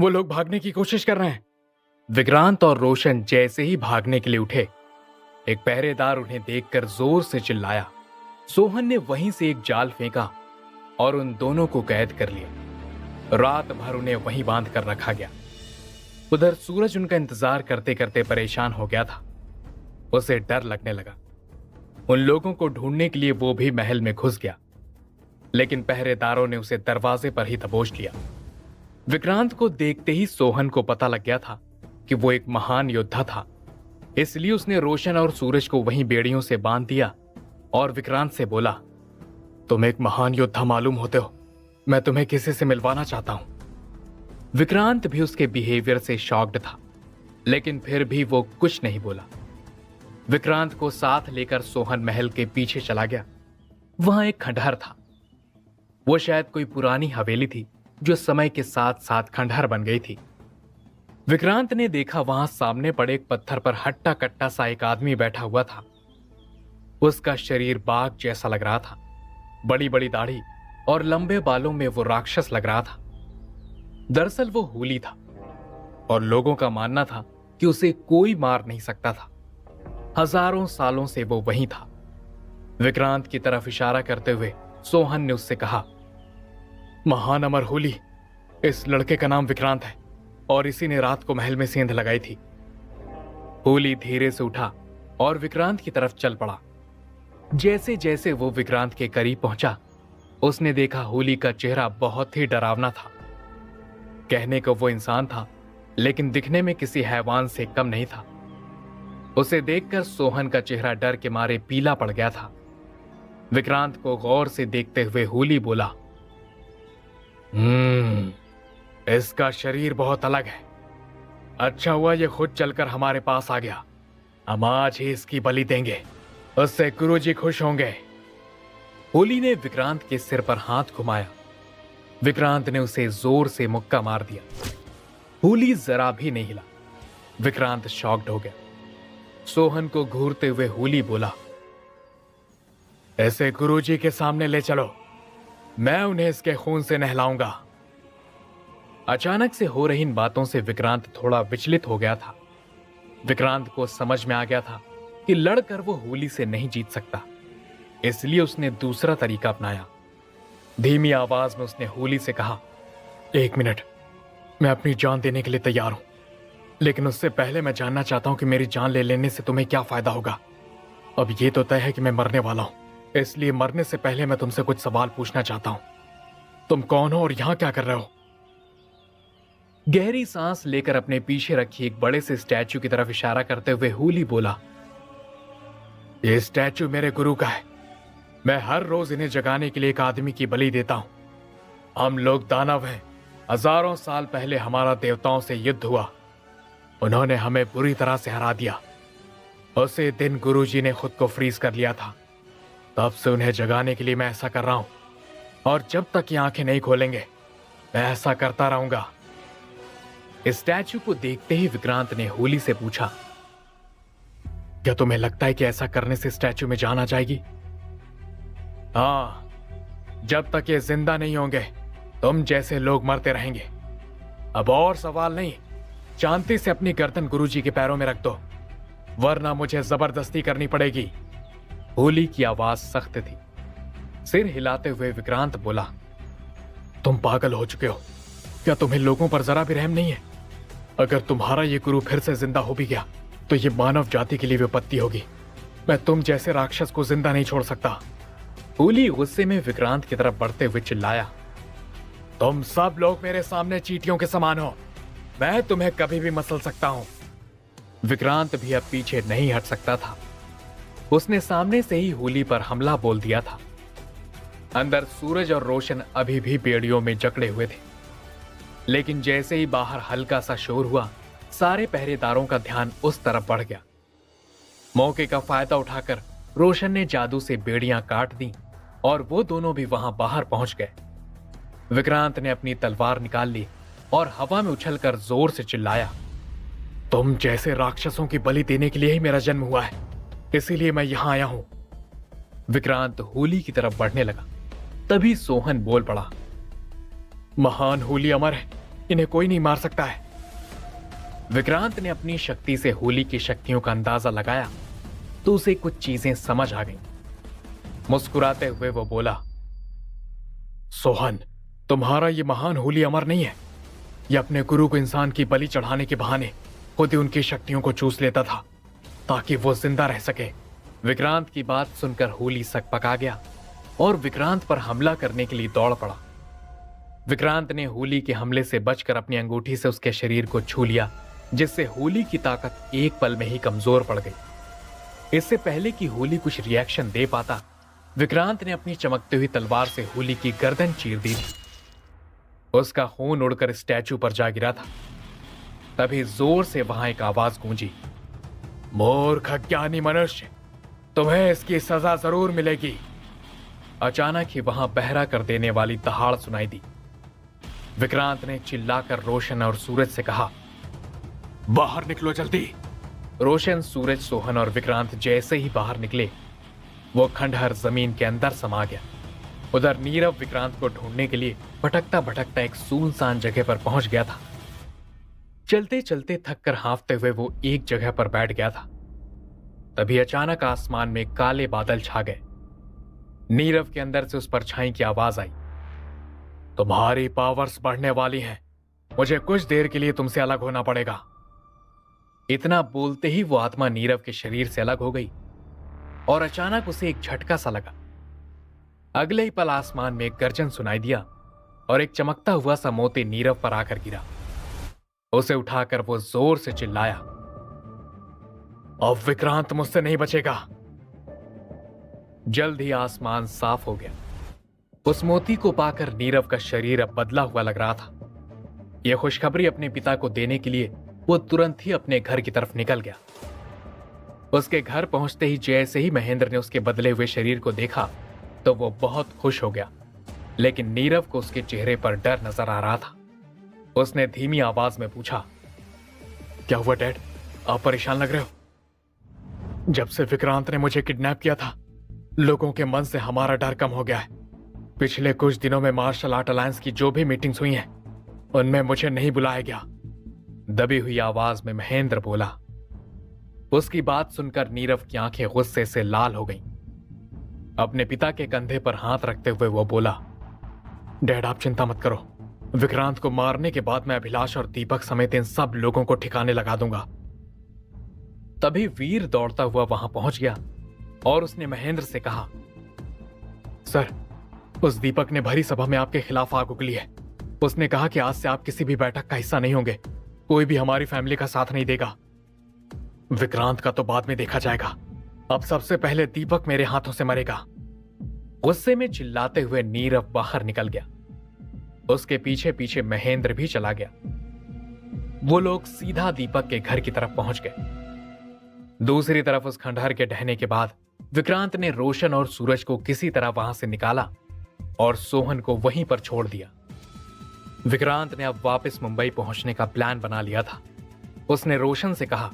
वो लोग भागने की कोशिश कर रहे हैं। विक्रांत और रोशन जैसे ही भागने के लिए उठे, एक पहरेदार उन्हें देखकर जोर से चिल्लाया। सोहन ने वहीं से एक जाल फेंका और उन दोनों को कैद कर लिया। रात भर उन्हें वहीं बांध कर रखा गया। उधर सूरज उनका इंतजार करते करते परेशान हो गया था। उसे डर लगने लगा। उन लोगों को ढूंढने के लिए वो भी महल में घुस गया, लेकिन पहरेदारों ने उसे दरवाजे पर ही दबोच लिया। विक्रांत को देखते ही सोहन को पता लग गया था कि वो एक महान योद्धा था, इसलिए उसने रोशन और सूरज को वहीं बेड़ियों से बांध दिया और विक्रांत से बोला, तुम एक महान योद्धा मालूम होते हो, मैं तुम्हें किसी से मिलवाना चाहता हूं। विक्रांत भी उसके बिहेवियर से शॉक्ड था, लेकिन फिर भी वो कुछ नहीं बोला। विक्रांत को साथ लेकर सोहन महल के पीछे चला गया। वहां एक खंडहर था। वो शायद कोई पुरानी हवेली थी जो समय के साथ साथ खंडहर बन गई थी। विक्रांत ने देखा वहां सामने पड़े एक पत्थर पर हट्टा कट्टा सा एक आदमी बैठा हुआ था। उसका शरीर बाघ जैसा लग रहा था। बड़ी बड़ी दाढ़ी और लंबे बालों में वो राक्षस लग रहा था। दरअसल वो हूली था और लोगों का मानना था कि उसे कोई मार नहीं सकता था। हजारों सालों से वो वहीं था। विक्रांत की तरफ इशारा करते हुए सोहन ने उससे कहा, महान अमर होली, इस लड़के का नाम विक्रांत है और इसी ने रात को महल में सेंध लगाई थी। होली धीरे से उठा और विक्रांत की तरफ चल पड़ा। जैसे जैसे वो विक्रांत के करीब पहुंचा, उसने देखा होली का चेहरा बहुत ही डरावना था। कहने को वो इंसान था, लेकिन दिखने में किसी हैवान से कम नहीं था। उसे देखकर सोहन का चेहरा डर के मारे पीला पड़ गया था। विक्रांत को गौर से देखते हुए होली बोला, इसका शरीर बहुत अलग है। अच्छा हुआ ये खुद चलकर हमारे पास आ गया। हम आज ही इसकी बलि देंगे, उससे गुरुजी खुश होंगे। होली ने विक्रांत के सिर पर हाथ घुमाया। विक्रांत ने उसे जोर से मुक्का मार दिया। होली जरा भी नहीं हिला। विक्रांत शॉक्ड हो गया। सोहन को घूरते हुए होली बोला, ऐसे गुरुजी के सामने ले चलो, मैं उन्हें इसके खून से नहलाऊंगा। अचानक से हो रही इन बातों से विक्रांत थोड़ा विचलित हो गया था। विक्रांत को समझ में आ गया था कि लड़कर वो होली से नहीं जीत सकता, इसलिए उसने दूसरा तरीका अपनाया। धीमी आवाज में उसने होली से कहा, एक मिनट, मैं अपनी जान देने के लिए तैयार हूं, लेकिन उससे पहले मैं जानना चाहता हूं कि मेरी जान ले लेने से तुम्हें क्या फायदा होगा। अब ये तो तय है कि मैं मरने वाला हूं, इसलिए मरने से पहले मैं तुमसे कुछ सवाल पूछना चाहता हूं। तुम कौन हो और यहां क्या कर रहे हो? गहरी सांस लेकर अपने पीछे रखी एक बड़े से स्टैचू की तरफ इशारा करते हुए होली बोला, यह स्टैचू मेरे गुरु का है। मैं हर रोज इन्हें जगाने के लिए एक आदमी की बलि देता हूं। हम लोग दानव हैं। हजारों साल पहले हमारा देवताओं से युद्ध हुआ। उन्होंने हमें बुरी तरह से हरा दिया। उसी दिन गुरुजी ने खुद को फ्रीज कर लिया था। तब से उन्हें जगाने के लिए मैं ऐसा कर रहा हूं, और जब तक ये आंखें नहीं खोलेंगे मैं ऐसा करता रहूंगा। स्टैचू को देखते ही विक्रांत ने होली से पूछा, क्या तुम्हें लगता है कि ऐसा करने से स्टैचू में जान आ जाएगी? हाँ, जब तक ये जिंदा नहीं होंगे तुम जैसे लोग मरते रहेंगे। अब और सवाल नहीं, शांति से अपनी गर्दन गुरुजी के पैरों में रख दो, वरना मुझे जबरदस्ती करनी पड़ेगी। होली की आवाज सख्त थी। सिर हिलाते हुए विक्रांत बोला, तुम पागल हो चुके हो। क्या तुम्हें लोगों पर जरा भी रहम नहीं है? अगर तुम्हारा ये गुरु फिर से जिंदा हो भी गया तो ये मानव जाति के लिए विपत्ति होगी। मैं तुम जैसे राक्षस को जिंदा नहीं छोड़ सकता। होली गुस्से में विक्रांत की तरफ बढ़ते हुए चिल्लाया, तुम सब लोग मेरे सामने चींटियों के समान हो। मैं तुम्हें कभी भी मसल सकता हूं। विक्रांत भी अब पीछे नहीं हट सकता था। उसने सामने से ही होली पर हमला बोल दिया था। अंदर सूरज और रोशन अभी भी बेड़ियों में जकड़े हुए थे, लेकिन जैसे ही बाहर हल्का सा शोर हुआ, सारे पहरेदारों का ध्यान उस तरफ बढ़ गया। मौके का फायदा उठाकर रोशन ने जादू से बेड़ियां काट दी और वो दोनों भी वहां बाहर पहुंच गए। विक्रांत ने अपनी तलवार निकाल ली और हवा में उछलकर जोर से चिल्लाया, तुम जैसे राक्षसों की बलि देने के लिए ही मेरा जन्म हुआ है, इसीलिए मैं यहां आया हूं। विक्रांत होली की तरफ बढ़ने लगा। तभी सोहन बोल पड़ा, महान होली अमर है, इन्हें कोई नहीं मार सकता है। विक्रांत ने अपनी शक्ति से होली की शक्तियों का अंदाजा लगाया तो उसे कुछ चीजें समझ आ गईं। मुस्कुराते हुए वो बोला, सोहन, तुम्हारा ये महान होली अमर नहीं है। ये अपने गुरु को इंसान की बलि चढ़ाने के बहाने खुद ही उनकी शक्तियों को चूस लेता था ताकि वो जिंदा रह सके। विक्रांत की बात सुनकर होली सकपका गया और विक्रांत पर हमला करने के लिए दौड़ पड़ा। विक्रांत ने होली के हमले से बचकर अपनी अंगूठी से उसके शरीर को छू लिया, जिससे होली की ताकत एक पल में ही कमजोर पड़ गई। इससे पहले कि होली कुछ रिएक्शन दे पाता, विक्रांत ने अपनी चमकती हुई तलवार से होली की गर्दन चीर दी थी। उसका खून उड़कर स्टैचू पर जा गिरा था। तभी जोर से वहां एक आवाज गूंजी, मूर्ख अज्ञानी मनुष्य, तुम्हें इसकी सजा जरूर मिलेगी। अचानक ही वहां बहरा कर देने वाली दहाड़ सुनाई दी। विक्रांत ने चिल्लाकर रोशन और सूरज से कहा, बाहर निकलो जल्दी। रोशन, सूरज, सोहन और विक्रांत जैसे ही बाहर निकले, वो खंडहर जमीन के अंदर समा गया। उधर नीरव विक्रांत को ढूंढने के लिए भटकता भटकता एक सुनसान जगह पर पहुंच गया था। चलते चलते थककर हांफते हुए वो एक जगह पर बैठ गया था। तभी अचानक आसमान में काले बादल छा गए। नीरव के अंदर से उस परछाई की आवाज आई, तुम्हारी पावर्स बढ़ने वाली हैं, मुझे कुछ देर के लिए तुमसे अलग होना पड़ेगा। इतना बोलते ही वो आत्मा नीरव के शरीर से अलग हो गई और अचानक उसे एक झटका सा लगा। अगले ही पल आसमान में एक गर्जन सुनाई दिया और एक चमकता हुआ सा मोती नीरव पर आकर गिरा। उसे उठाकर वो जोर से चिल्लाया, अब विक्रांत मुझसे नहीं बचेगा। जल्द ही आसमान साफ हो गया। उस मोती को पाकर नीरव का शरीर अब बदला हुआ लग रहा था। यह खुशखबरी अपने पिता को देने के लिए वो तुरंत ही अपने घर की तरफ निकल गया। उसके घर पहुंचते ही जैसे ही महेंद्र ने उसके बदले हुए शरीर को देखा तो वो बहुत खुश हो गया, लेकिन नीरव को उसके चेहरे पर डर नजर आ रहा था। उसने धीमी आवाज में पूछा, क्या हुआ डैड, आप परेशान लग रहे हो? जब से विक्रांत ने मुझे किडनैप किया था, लोगों के मन से हमारा डर कम हो गया है। पिछले कुछ दिनों में मार्शल आर्ट अलायंस की जो भी मीटिंग्स हुई हैं, उनमें मुझे नहीं बुलाया गया। दबी हुई आवाज में महेंद्र बोला। उसकी बात सुनकर नीरव की आंखें गुस्से से लाल हो गईं। अपने पिता के कंधे पर हाथ रखते हुए वो बोला, डैड आप चिंता मत करो, विक्रांत को मारने के बाद मैं अभिलाष और दीपक समेत इन सब लोगों को ठिकाने लगा दूंगा। तभी वीर दौड़ता हुआ वहां पहुंच गया और उसने महेंद्र से कहा, सर, उस दीपक ने भरी सभा में आपके खिलाफ आग उगली है। उसने कहा कि आज से आप किसी भी बैठक का हिस्सा नहीं होंगे, कोई भी हमारी फैमिली का साथ नहीं देगा। विक्रांत का तो बाद में देखा जाएगा, अब सबसे पहले दीपक मेरे हाथों से मरेगा। गुस्से में चिल्लाते हुए नीरव बाहर निकल गया। उसके पीछे पीछे महेंद्र भी चला गया। वो लोग सीधा दीपक के घर की तरफ पहुंच गए। दूसरी तरफ उस खंडहर के ढहने के बाद विक्रांत ने रोशन और सूरज को किसी तरह वहां से निकाला और सोहन को वहीं पर छोड़ दिया। विक्रांत ने अब वापस मुंबई पहुंचने का प्लान बना लिया था। उसने रोशन से कहा,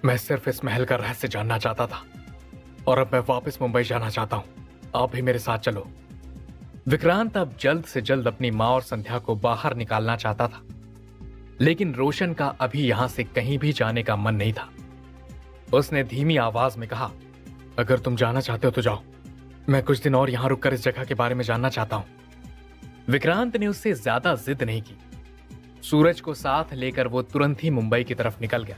मैं सिर्फ इस महल का रहस्य जानना चाहता था और अब मैं वापस मुंबई जाना चाहता हूं, आप भी मेरे साथ चलो। विक्रांत अब जल्द से जल्द अपनी मां और संध्या को बाहर निकालना चाहता था, लेकिन रोशन का अभी यहां से कहीं भी जाने का मन नहीं था। उसने धीमी आवाज में कहा, अगर तुम जाना चाहते हो तो जाओ, मैं कुछ दिन और यहां रुककर इस जगह के बारे में जानना चाहता हूं। विक्रांत ने उससे ज्यादा जिद नहीं की। सूरज को साथ लेकर वो तुरंत ही मुंबई की तरफ निकल गया।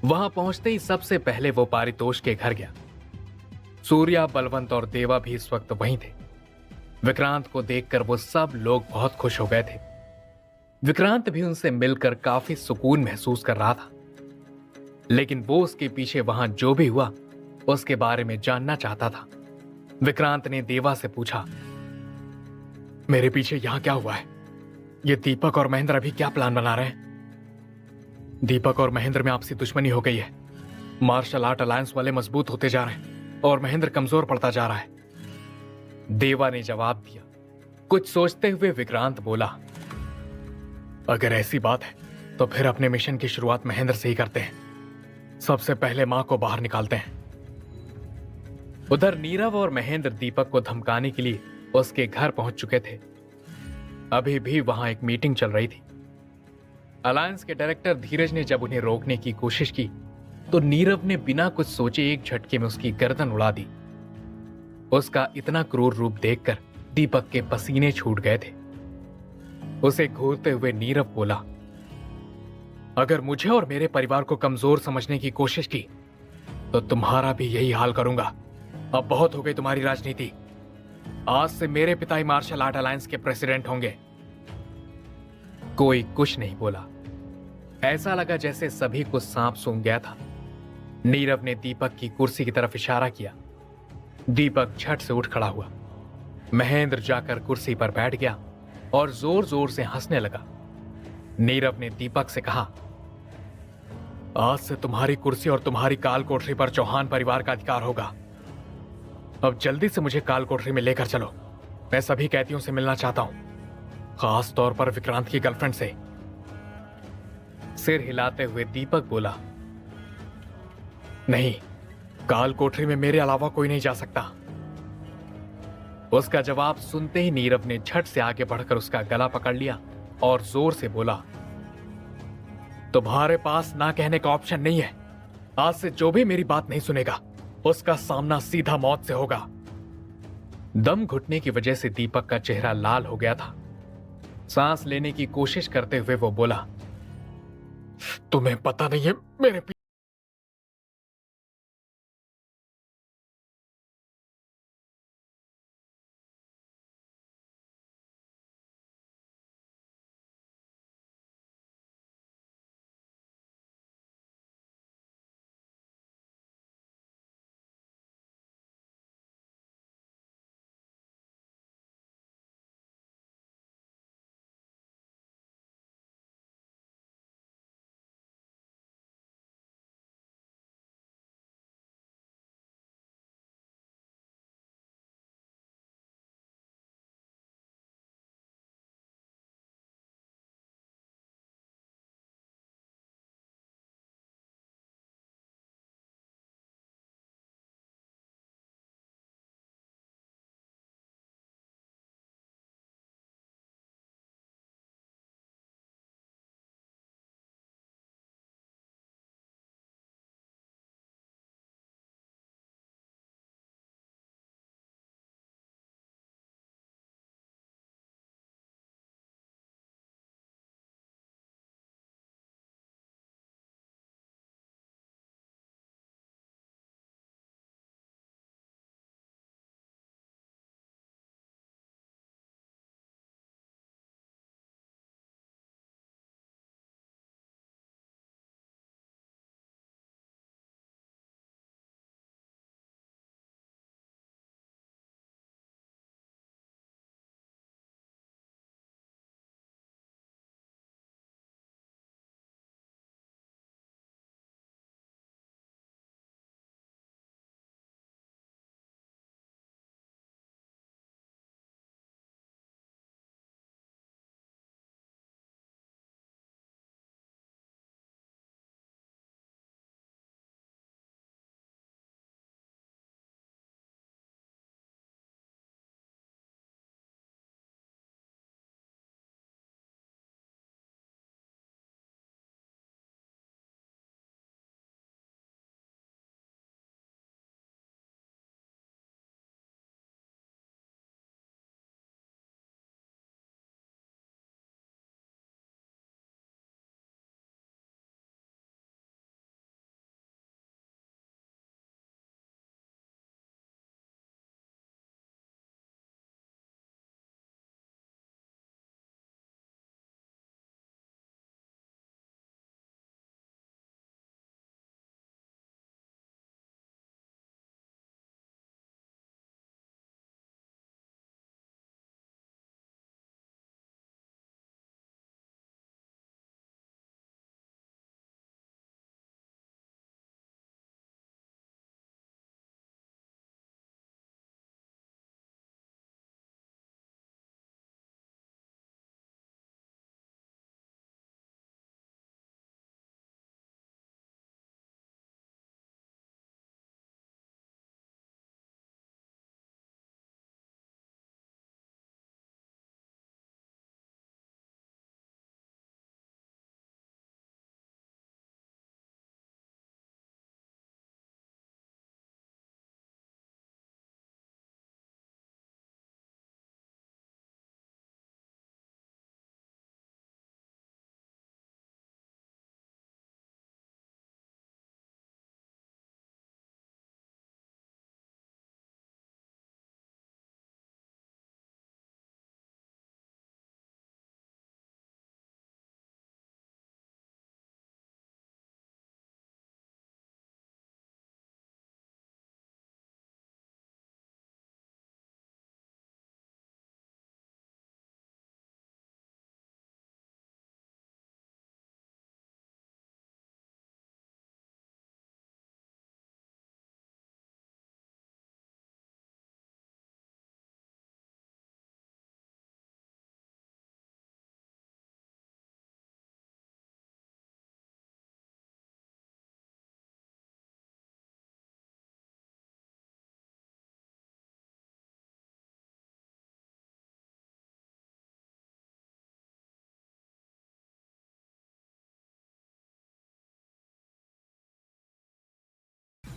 वहां पहुंचते ही सबसे पहले वो पारितोष के घर गया। सूर्या, बलवंत और देवा भी इस वक्त वहीं थे। विक्रांत को देखकर वो सब लोग बहुत खुश हो गए थे। विक्रांत भी उनसे मिलकर काफी सुकून महसूस कर रहा था, लेकिन वो उसके पीछे वहां जो भी हुआ उसके बारे में जानना चाहता था। विक्रांत ने देवा से पूछा, मेरे पीछे यहां क्या हुआ है? ये दीपक और महेंद्र अभी क्या प्लान बना रहे हैं? दीपक और महेंद्र में आपसी दुश्मनी हो गई है। मार्शल आर्ट अलायंस वाले मजबूत होते जा रहे हैं और महेंद्र कमजोर पड़ता जा रहा है, देवा ने जवाब दिया। कुछ सोचते हुए विक्रांत बोला, अगर ऐसी बात है तो फिर अपने मिशन की शुरुआत महेंद्र से ही करते हैं। सबसे पहले मां को बाहर निकालते हैं। उधर नीरव और महेंद्र दीपक को धमकाने के लिए उसके घर पहुंच चुके थे। अभी भी वहां एक मीटिंग चल रही थी। अलायंस के डायरेक्टर धीरज ने जब उन्हें रोकने की कोशिश की तो नीरव ने बिना कुछ सोचे एक झटके में उसकी गर्दन उड़ा दी। उसका इतना क्रूर रूप देखकर दीपक के पसीने छूट गए थे। उसे घूरते हुए नीरव बोला, अगर मुझे और मेरे परिवार को कमजोर समझने की कोशिश की तो तुम्हारा भी यही हाल करूंगा। अब बहुत हो गई तुम्हारी राजनीति। आज से मेरे पिता ही मार्शल आर्ट अलायंस के प्रेसिडेंट होंगे। कोई कुछ नहीं बोला। ऐसा लगा जैसे सभी को सांप सूंघ गया था। नीरव ने दीपक की कुर्सी की तरफ इशारा किया। दीपक झट से उठ खड़ा हुआ। महेंद्र जाकर कुर्सी पर बैठ गया और जोर जोर से हंसने लगा। नीरव ने दीपक से कहा, आज से तुम्हारी कुर्सी और तुम्हारी काल कोठरी पर चौहान परिवार का अधिकार होगा। अब जल्दी से मुझे काल कोठरी में लेकर चलो। मैं सभी कैदियों से मिलना चाहता हूं, खास तौर पर विक्रांत की गर्लफ्रेंड से। सिर हिलाते हुए दीपक बोला, नहीं, काल कोठरी में मेरे अलावा कोई नहीं जा सकता। उसका जवाब सुनते ही नीरव ने झट से आगे बढ़कर उसका गला पकड़ लिया और जोर से बोला, तुम्हारे पास ना कहने का ऑप्शन नहीं है। आज से जो भी मेरी बात नहीं सुनेगा उसका सामना सीधा मौत से होगा। दम घुटने की वजह से दीपक का चेहरा लाल हो गया था। सांस लेने की कोशिश करते हुए वो बोला, तुम्हें पता नहीं है मेरे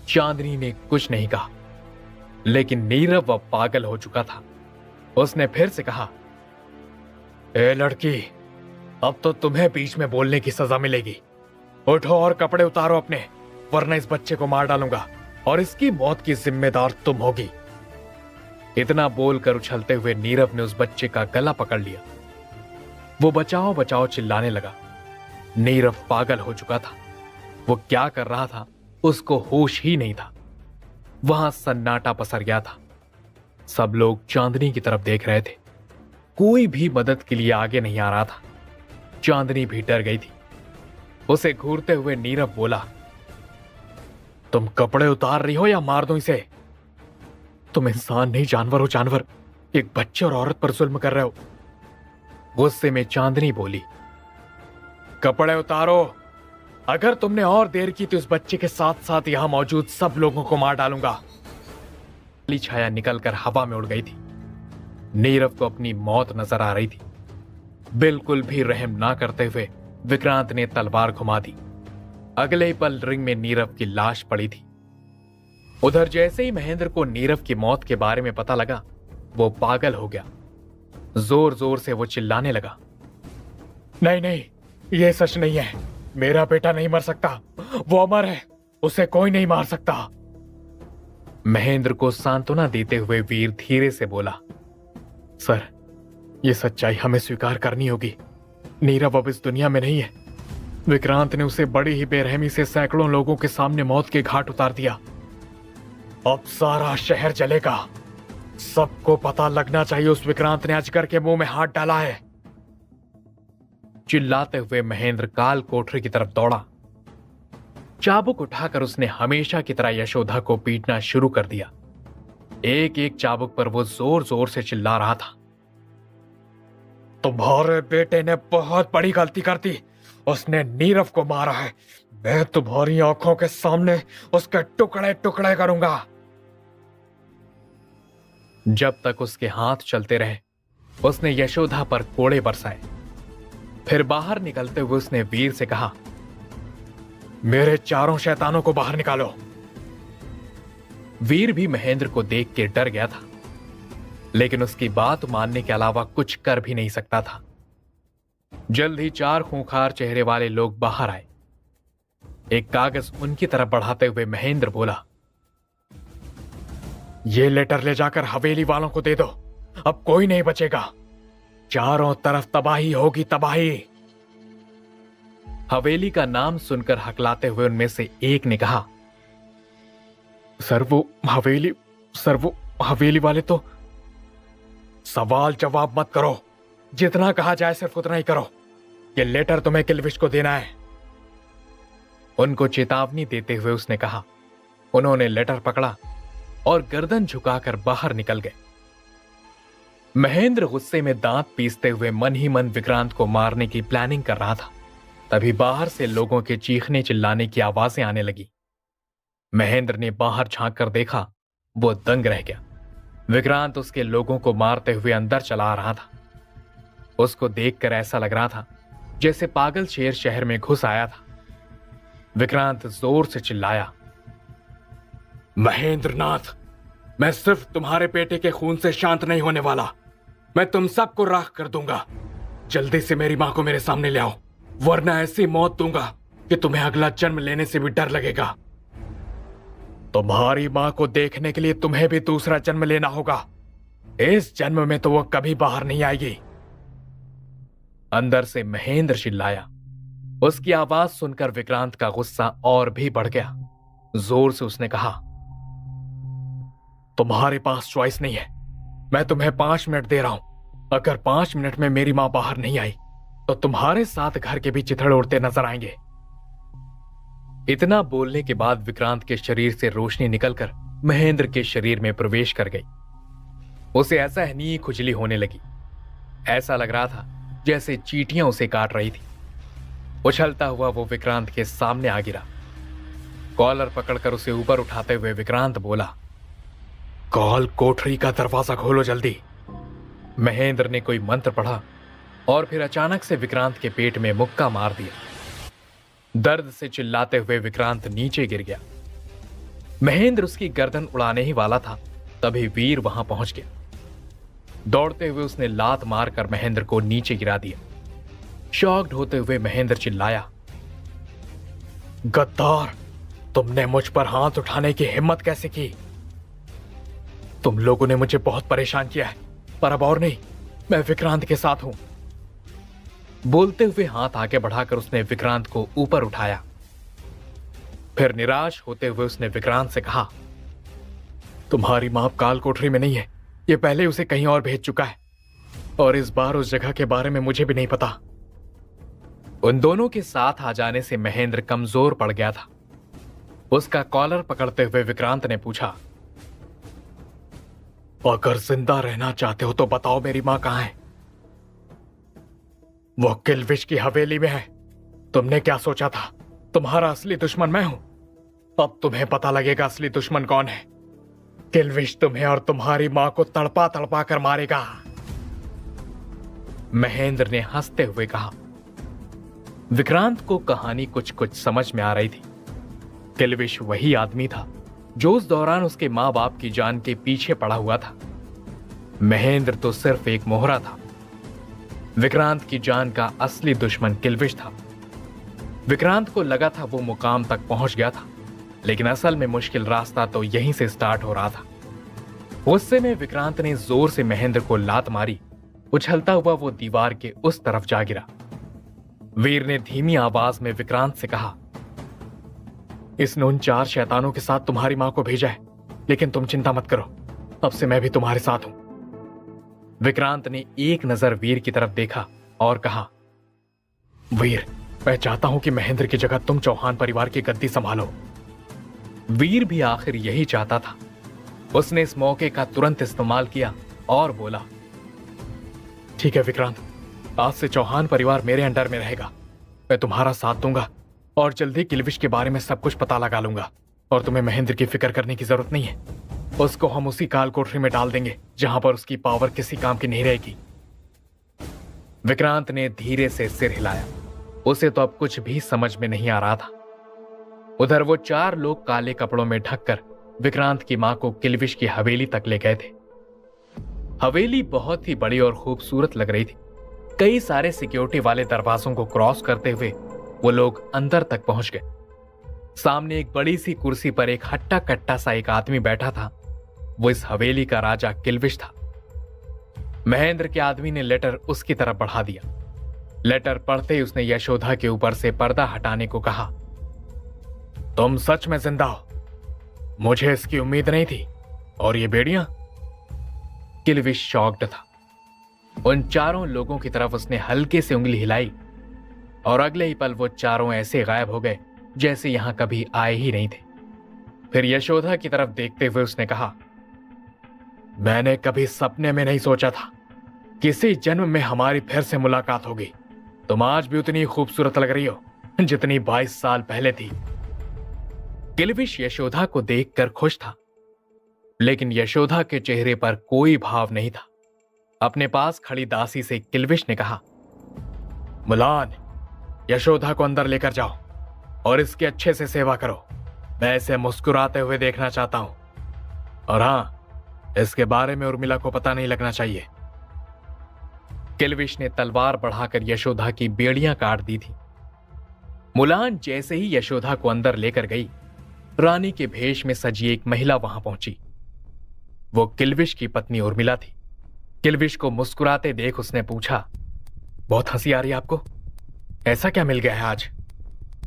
चांदनी ने कुछ नहीं कहा, लेकिन नीरव अब पागल हो चुका था। उसने फिर से कहा, ए लड़की, अब तो तुम्हें बीच में बोलने की सजा मिलेगी। उठो और कपड़े उतारो अपने, वरना इस बच्चे को मार डालूंगा और इसकी मौत की जिम्मेदार तुम होगी। इतना बोलकर उछलते हुए नीरव ने उस बच्चे का गला पकड़ लिया। वो बचाओ बचाओ चिल्लाने लगा। नीरव पागल हो चुका था। वो क्या कर रहा था उसको होश ही नहीं था। वहां सन्नाटा पसर गया था। सब लोग चांदनी की तरफ देख रहे थे। कोई भी मदद के लिए आगे नहीं आ रहा था। चांदनी भी डर गई थी। उसे घूरते हुए नीरव बोला, तुम कपड़े उतार रही हो या मार दूं इसे? तुम इंसान नहीं, जानवर हो जानवर। एक बच्चे और औरत पर जुल्म कर रहे हो। गुस्से में चांदनी बोली, कपड़े उतारो। अगर तुमने और देर की तो इस बच्चे के साथ साथ यहां मौजूद सब लोगों को मार डालूंगा। काली छाया निकलकर हवा में उड़ गई थी। नीरव को अपनी मौत नजर आ रही थी। बिल्कुल भी रहम ना करते हुए विक्रांत ने तलवार घुमा दी। अगले ही पल रिंग में नीरव की लाश पड़ी थी। उधर जैसे ही महेंद्र को नीरव की मौत के बारे में पता लगा, वो पागल हो गया। जोर जोर से वो चिल्लाने लगा, नहीं नहीं, ये सच नहीं है। मेरा बेटा नहीं मर सकता। वो अमर है, उसे कोई नहीं मार सकता। महेंद्र को सांत्वना देते हुए वीर धीरे से बोला, सर, ये सच्चाई हमें स्वीकार करनी होगी। नीरव अब इस दुनिया में नहीं है। विक्रांत ने उसे बड़ी ही बेरहमी से सैकड़ों लोगों के सामने मौत के घाट उतार दिया। अब सारा शहर जलेगा। सबको पता लगना चाहिए उस विक्रांत ने अजगर के मुंह में हाथ डाला है। चिल्लाते हुए महेंद्र काल कोठरी की तरफ दौड़ा। चाबुक उठाकर उसने हमेशा की तरह यशोदा को पीटना शुरू कर दिया। एक एक चाबुक पर वो जोर जोर से चिल्ला रहा था, तुम्हारे बेटे ने बहुत बड़ी गलती कर दी। उसने नीरव को मारा है। मैं तुम्हारी आंखों के सामने उसके टुकड़े टुकड़े करूंगा। जब तक उसके हाथ चलते रहे, उसने यशोदा पर कोड़े बरसाए। फिर बाहर निकलते हुए उसने वीर से कहा, मेरे चारों शैतानों को बाहर निकालो। वीर भी महेंद्र को देख के डर गया था, लेकिन उसकी बात मानने के अलावा कुछ कर भी नहीं सकता था। जल्द ही 4 खूंखार चेहरे वाले लोग बाहर आए। एक कागज उनकी तरफ बढ़ाते हुए महेंद्र बोला, ये लेटर ले जाकर हवेली वालों को दे दो। अब कोई नहीं बचेगा। चारों तरफ तबाही होगी, तबाही। हवेली का नाम सुनकर हकलाते हुए उनमें से एक ने कहा, सर वो हवेली वाले तो। सवाल जवाब मत करो। जितना कहा जाए सिर्फ उतना ही करो। ये लेटर तुम्हें किल्विश को देना है। उनको चेतावनी देते हुए उसने कहा। उन्होंने लेटर पकड़ा और गर्दन झुकाकर बाहर निकल गए। महेंद्र गुस्से में दांत पीसते हुए मन ही मन विक्रांत को मारने की प्लानिंग कर रहा था। तभी बाहर से लोगों के चीखने चिल्लाने की आवाजें आने लगी। महेंद्र ने बाहर झांक कर देखा। वो दंग रह गया। विक्रांत उसके लोगों को मारते हुए अंदर चला आ रहा था। उसको देखकर ऐसा लग रहा था जैसे पागल शेर शहर में घुस आया था। विक्रांत जोर से चिल्लाया, महेंद्र नाथ, मैं सिर्फ तुम्हारे बेटे के खून से शांत नहीं होने वाला। मैं तुम सबको राख कर दूंगा। जल्दी से मेरी मां को मेरे सामने ले आओ, वरना ऐसी मौत दूंगा कि तुम्हें अगला जन्म लेने से भी डर लगेगा। तुम्हारी मां को देखने के लिए तुम्हें भी दूसरा जन्म लेना होगा। इस जन्म में तो वो कभी बाहर नहीं आएगी। अंदर से महेंद्र चिल्लाया। उसकी आवाज सुनकर विक्रांत का गुस्सा और भी बढ़ गया। जोर से उसने कहा, तुम्हारे पास चॉइस नहीं है। मैं तुम्हें 5 मिनट दे रहा हूं। अगर 5 मिनट में मेरी मां बाहर नहीं आई तो तुम्हारे साथ घर के भी चिथड़े उड़ते नजर आएंगे। इतना बोलने के बाद विक्रांत के शरीर से रोशनी निकलकर महेंद्र के शरीर में प्रवेश कर गई। उसे असहनीय खुजली होने लगी। ऐसा लग रहा था जैसे चींटियां उसे काट रही थी। उछलता हुआ वो विक्रांत के सामने आ गिरा। कॉलर पकड़कर उसे ऊपर उठाते हुए विक्रांत बोला, कॉल कोठरी का दरवाजा खोलो जल्दी। महेंद्र ने कोई मंत्र पढ़ा और फिर अचानक से विक्रांत के पेट में मुक्का मार दिया। दर्द से चिल्लाते हुए विक्रांत नीचे गिर गया। महेंद्र उसकी गर्दन उड़ाने ही वाला था, तभी वीर वहां पहुंच गया। दौड़ते हुए उसने लात मारकर महेंद्र को नीचे गिरा दिया। शॉक्ड होते हुए महेंद्र चिल्लाया, गद्दार, तुमने मुझ पर हाथ उठाने की हिम्मत कैसे की? तुम लोगों ने मुझे बहुत परेशान किया है, पर अब और नहीं, मैं विक्रांत के साथ हूं। बोलते हुए हाथ आगे बढ़ाकर उसने विक्रांत को ऊपर उठाया। फिर निराश होते हुए उसने विक्रांत से कहा, तुम्हारी मां काल कोठरी में नहीं है, ये पहले उसे कहीं और भेज चुका है, और इस बार उस जगह के बारे में मुझे भी नहीं पता। उन दोनों के साथ आ जाने से महेंद्र कमजोर पड़ गया था। उसका कॉलर पकड़ते हुए विक्रांत ने पूछा, अगर जिंदा रहना चाहते हो तो बताओ मेरी मां कहां है? वो किल्विश की हवेली में है। तुमने क्या सोचा था तुम्हारा असली दुश्मन मैं हूं? अब तुम्हें पता लगेगा असली दुश्मन कौन है। किल्विश तुम्हें और तुम्हारी मां को तड़पा तड़पा कर मारेगा। महेंद्र ने हंसते हुए कहा। विक्रांत को कहानी कुछ कुछ समझ में आ रही थी। किल्विश वही आदमी था जो उस दौरान उसके मां बाप की जान के पीछे पड़ा हुआ था। महेंद्र तो सिर्फ एक मोहरा था। विक्रांत की जान का असली दुश्मन किल्विश था। विक्रांत को लगा था वो मुकाम तक पहुंच गया था, लेकिन असल में मुश्किल रास्ता तो यहीं से स्टार्ट हो रहा था। गुस्से में विक्रांत ने जोर से महेंद्र को लात मारी। उछलता हुआ वो दीवार के उस तरफ जा गिरा। वीर ने धीमी आवाज में विक्रांत से कहा, इसने उन 4 शैतानों के साथ तुम्हारी मां को भेजा है, लेकिन तुम चिंता मत करो, अब से मैं भी तुम्हारे साथ हूं। विक्रांत ने एक नजर वीर की तरफ देखा और कहा, वीर, मैं चाहता हूं कि महेंद्र की जगह तुम चौहान परिवार की गद्दी संभालो। वीर भी आखिर यही चाहता था। उसने इस मौके का तुरंत इस्तेमाल किया और बोला, ठीक है विक्रांत, आज से चौहान परिवार मेरे अंडर में रहेगा। मैं तुम्हारा साथ दूंगा और जल्दी किल्विश के बारे में सब कुछ पता लगा लूंगा, और तुम्हें महेंद्र की फिक्र करने की जरूरत नहीं है। उसको हम उसी काल कोठरी में डाल देंगे जहां पर उसकी पावर किसी काम की नहीं रहेगी। विक्रांत ने धीरे से सिर हिलाया। उसे तो अब कुछ भी समझ में नहीं आ रहा था। उधर वो 4 लोग काले कपड़ों में ढककर विक्रांत की मां को किल्विश की हवेली तक ले गए थे। हवेली बहुत ही बड़ी और खूबसूरत लग रही थी। कई सारे सिक्योरिटी वाले दरवाजों को क्रॉस करते हुए वो लोग अंदर तक पहुंच गए। सामने एक बड़ी सी कुर्सी पर एक हट्टा कट्टा सा एक आदमी बैठा था। वो इस हवेली का राजा किल्विश था। महेंद्र के आदमी ने लेटर उसकी तरफ बढ़ा दिया। लेटर पढ़ते ही उसने यशोदा के ऊपर से पर्दा हटाने को कहा, तुम सच में जिंदा हो? मुझे इसकी उम्मीद नहीं थी। और ये बेड़ियां? किल्विश शॉक्ड था। उन 4 लोगों की तरफ उसने हल्के से उंगली हिलाई और अगले ही पल वो 4 ऐसे गायब हो गए जैसे यहां कभी आए ही नहीं थे। फिर यशोदा की तरफ देखते हुए उसने कहा, मैंने कभी सपने में नहीं सोचा था किसी जन्म में हमारी फिर से मुलाकात होगी। तुम आज भी उतनी खूबसूरत लग रही हो जितनी 22 साल पहले थी। किल्विश यशोदा को देखकर खुश था, लेकिन यशोदा के चेहरे पर कोई भाव नहीं था। अपने पास खड़ी दासी से किल्विश ने कहा, मुलान, यशोदा को अंदर लेकर जाओ और इसकी अच्छे से सेवा करो। मैं इसे मुस्कुराते हुए देखना चाहता हूं। और हां, इसके बारे में उर्मिला को पता नहीं लगना चाहिए। किल्विश ने तलवार बढ़ाकर यशोदा की बेड़ियां काट दी थी। मुलान जैसे ही यशोदा को अंदर लेकर गई, रानी के भेष में सजी एक महिला वहां पहुंची। वो किल्विश की पत्नी उर्मिला थी। किल्विश को मुस्कुराते देख उसने पूछा, बहुत हंसी आ रही है आपको? ऐसा क्या मिल गया है आज?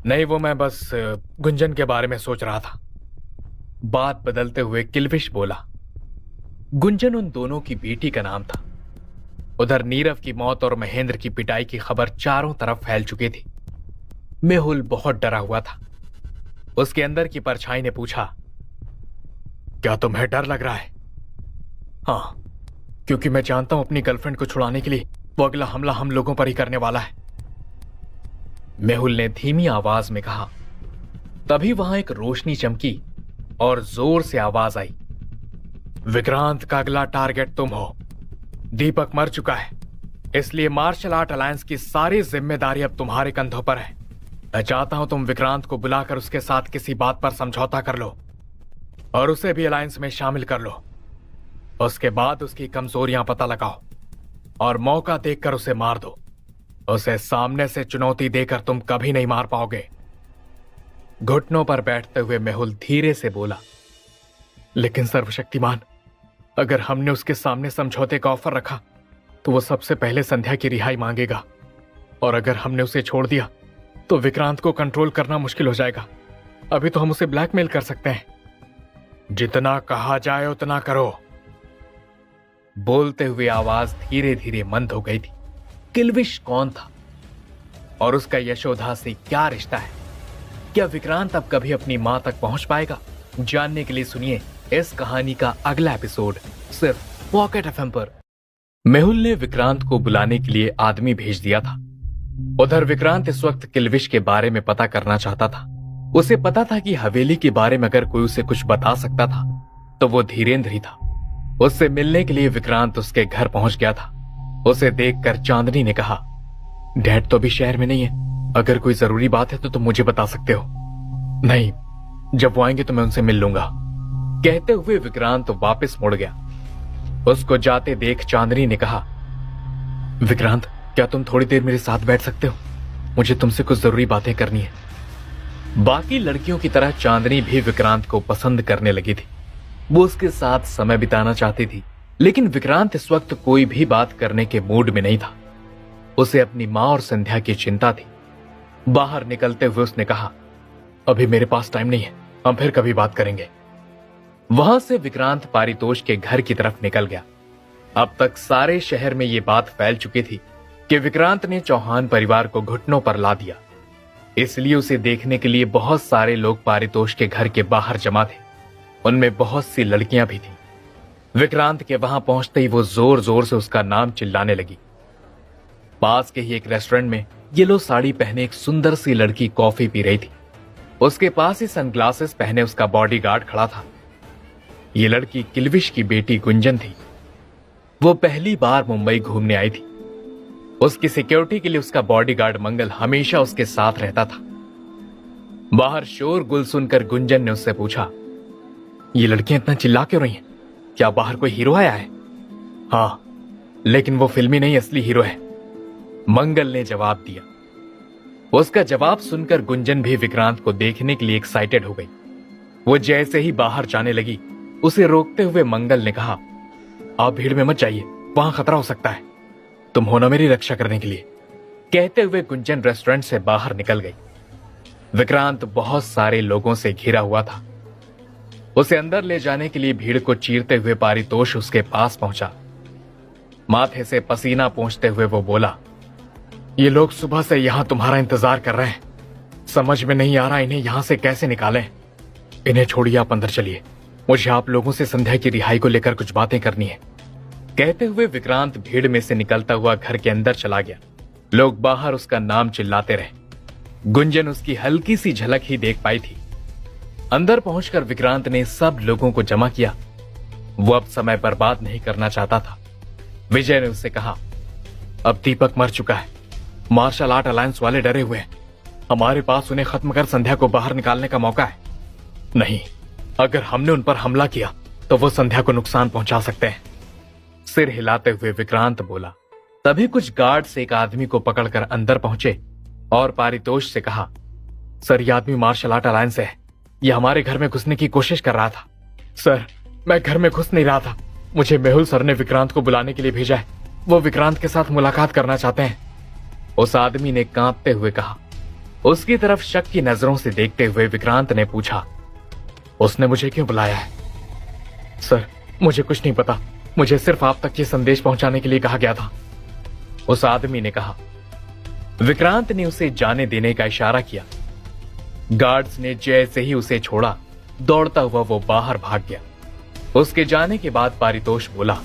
नहीं, वो मैं बस गुंजन के बारे में सोच रहा था। बात बदलते हुए किल्विश बोला। गुंजन उन दोनों की बेटी का नाम था। उधर नीरव की मौत और महेंद्र की पिटाई की खबर चारों तरफ फैल चुकी थी। मेहुल बहुत डरा हुआ था। उसके अंदर की परछाई ने पूछा, क्या तुम्हें डर लग रहा है? हाँ, क्योंकि मैं जानता हूं अपनी गर्लफ्रेंड को छुड़ाने के लिए वो अगला हमला हम लोगों पर ही करने वाला है। मेहुल ने धीमी आवाज में कहा। तभी वहां एक रोशनी चमकी और जोर से आवाज आई, विक्रांत का अगला टारगेट तुम हो। दीपक मर चुका है, इसलिए मार्शल आर्ट अलायंस की सारी जिम्मेदारी अब तुम्हारे कंधों पर है। मैं चाहता हूं तुम विक्रांत को बुलाकर उसके साथ किसी बात पर समझौता कर लो। और उसे भी अलायंस में शामिल कर लो। उसके बाद उसकी कमजोरियां पता लगाओ और मौका देखकर उसे मार दो। उसे सामने से चुनौती देकर तुम कभी नहीं मार पाओगे। घुटनों पर बैठते हुए मेहुल धीरे से बोला, लेकिन सर्वशक्तिमान, अगर हमने उसके सामने समझौते का ऑफर रखा तो वो सबसे पहले संध्या की रिहाई मांगेगा, और अगर हमने उसे छोड़ दिया तो विक्रांत को कंट्रोल करना मुश्किल हो जाएगा। अभी तो हम उसे ब्लैकमेल कर सकते हैं। जितना कहा जाए उतना करो। बोलते हुए आवाज धीरे धीरे मंद हो गई थी। किल्विश कौन था और उसका यशोदा से क्या रिश्ता है? क्या विक्रांत अब कभी अपनी मां तक पहुंच पाएगा? जानने के लिए सुनिए इस कहानी का अगला एपिसोड सिर्फ पॉकेट एफएम पर। मेहुल ने विक्रांत को बुलाने के लिए आदमी भेज दिया था। उधर विक्रांत इस वक्त किल्विश के बारे में पता करना चाहता था। उसे पता था कि हवेली के बारे में अगर कोई उसे कुछ बता सकता था तो वो धीरेंद्र ही था। उससे मिलने के लिए विक्रांत उसके घर पहुंच गया था। उसे देखकर चांदनी ने कहा, डैड तो अभी शहर में नहीं है, अगर कोई जरूरी बात है तो तुम मुझे बता सकते हो। नहीं, जब वो आएंगे तो मैं उनसे मिल लूंगा। कहते हुए विक्रांत वापस मुड़ गया। उसको जाते देख चांदनी ने कहा, विक्रांत, क्या तुम थोड़ी देर मेरे साथ बैठ सकते हो? मुझे तुमसे कुछ जरूरी बातें करनी है। बाकी लड़कियों की तरह चांदनी भी विक्रांत को पसंद करने लगी थी। वो उसके साथ समय बिताना चाहती थी, लेकिन विक्रांत इस वक्त कोई भी बात करने के मूड में नहीं था। उसे अपनी मां और संध्या की चिंता थी। बाहर निकलते हुए उसने कहा, अभी मेरे पास टाइम नहीं है, हम फिर कभी बात करेंगे। वहां से विक्रांत पारितोष के घर की तरफ निकल गया। अब तक सारे शहर में ये बात फैल चुकी थी कि विक्रांत ने चौहान परिवार को घुटनों पर ला दिया। इसलिए उसे देखने के लिए बहुत सारे लोग पारितोष के घर के बाहर जमा थे। उनमें बहुत सी लड़कियां भी थीं। विक्रांत के वहां पहुंचते ही वो जोर जोर से उसका नाम चिल्लाने लगी। पास के ही एक रेस्टोरेंट में येलो साड़ी पहने एक सुंदर सी लड़की कॉफी पी रही थी। उसके पास ही सनग्लासेस पहने उसका बॉडीगार्ड खड़ा था। ये लड़की किल्विश की बेटी गुंजन थी। वो पहली बार मुंबई घूमने आई थी। उसकी सिक्योरिटी के लिए उसका बॉडीगार्ड मंगल हमेशा उसके साथ रहता था। बाहर शोरगुल सुनकर गुंजन ने उससे पूछा, ये लड़कियां इतना चिल्ला क्यों रही हैं? क्या बाहर कोई हीरो आया है? हाँ, लेकिन वो फिल्मी नहीं, असली हीरो है, मंगल ने जवाब दिया। उसका जवाब सुनकर गुंजन भी विक्रांत को देखने के लिए एक्साइटेड हो गई। वो जैसे ही बाहर जाने लगी, उसे रोकते हुए मंगल ने कहा, आप भीड़ में मत जाइए, वहां खतरा हो सकता है। तुम हो ना मेरी रक्षा करने के लिए। कहते हुए गुंजन रेस्टोरेंट से बाहर निकल गई। विक्रांत बहुत सारे लोगों से घिरा हुआ था। उसे अंदर ले जाने के लिए भीड़ को चीरते हुए पारितोष उसके पास पहुंचा। माथे से पसीना पोंछते हुए वो बोला, ये लोग सुबह से यहां तुम्हारा इंतजार कर रहे हैं। समझ में नहीं आ रहा इन्हें यहां से कैसे निकालें। इन्हें छोड़िए, आप अंदर चलिए, मुझे आप लोगों से संध्या की रिहाई को लेकर कुछ बातें करनी है। कहते हुए विक्रांत भीड़ में से निकलता हुआ घर के अंदर चला गया। लोग बाहर उसका नाम चिल्लाते रहे। गुंजन उसकी हल्की सी झलक ही देख पाई थी। अंदर पहुंचकर विक्रांत ने सब लोगों को जमा किया। वो अब समय बर्बाद नहीं करना चाहता था। विजय ने उससे कहा, अब दीपक मर चुका है, मार्शल आर्ट अलायंस वाले डरे हुए हैं। हमारे पास उन्हें खत्म कर संध्या को बाहर निकालने का मौका है। नहीं, अगर हमने उन पर हमला किया तो वो संध्या को नुकसान पहुंचा सकते हैं। सिर हिलाते हुए विक्रांत बोला। तभी कुछ गार्ड्स एक आदमी को पकड़कर अंदर पहुंचे और पारितोष से कहा, सर, ये आदमी मार्शल आर्ट अलायंस से है। ये हमारे घर में घुसने की कोशिश कर रहा था। सर, मैं घर में घुस नहीं रहा था, मुझे मेहुल सर ने विक्रांत को बुलाने के लिए भेजा है। वो विक्रांत के साथ मुलाकात करना चाहते हैं, उस आदमी ने कांपते हुए कहा। उसकी तरफ शक की नजरों से देखते हुए विक्रांत ने पूछा, उसने मुझे क्यों बुलाया है? सर, मुझे कुछ नहीं पता, मुझे सिर्फ आप तक ये संदेश पहुंचाने के लिए कहा गया था, उस आदमी ने कहा। विक्रांत ने उसे जाने देने का इशारा किया। गार्ड्स ने जैसे ही उसे छोड़ा, दौड़ता हुआ वो बाहर भाग गया। उसके जाने के बाद पारितोष बोला,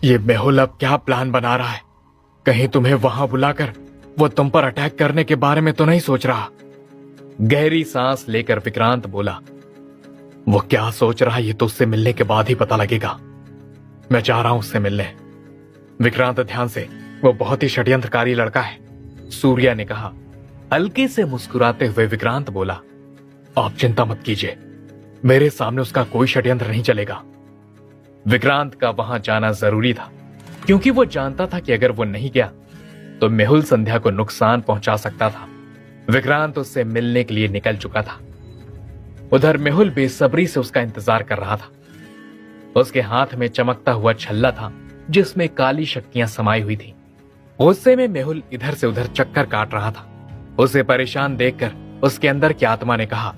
ये मेहुल अब क्या प्लान बना रहा है? कहीं तुम्हें वहां बुलाकर वो तुम पर अटैक करने के बारे में तो नहीं सोच रहा? गहरी सांस लेकर विक्रांत बोला, वो क्या सोच रहा है ये तो उससे मिलने के बाद ही पता लगेगा। मैं जा रहा हूं उससे मिलने। विक्रांत, ध्यान से, वो बहुत ही षड्यंत्रकारी लड़का है, सूर्या ने कहा। हल्के से मुस्कुराते हुए विक्रांत बोला, आप चिंता मत कीजिए, मेरे सामने उसका कोई षड्यंत्र नहीं चलेगा। विक्रांत का वहां जाना जरूरी था, क्योंकि वो जानता था कि अगर वो नहीं गया तो मेहुल संध्या को नुकसान पहुंचा सकता था। विक्रांत उससे मिलने के लिए निकल चुका था। उधर मेहुल बेसब्री से उसका इंतजार कर रहा था। उसके हाथ में चमकता हुआ छल्ला था जिसमें काली शक्तियां समाई हुई थी। गुस्से में मेहुल इधर से उधर चक्कर काट रहा था। उसे परेशान देखकर उसके अंदर की आत्मा ने कहा,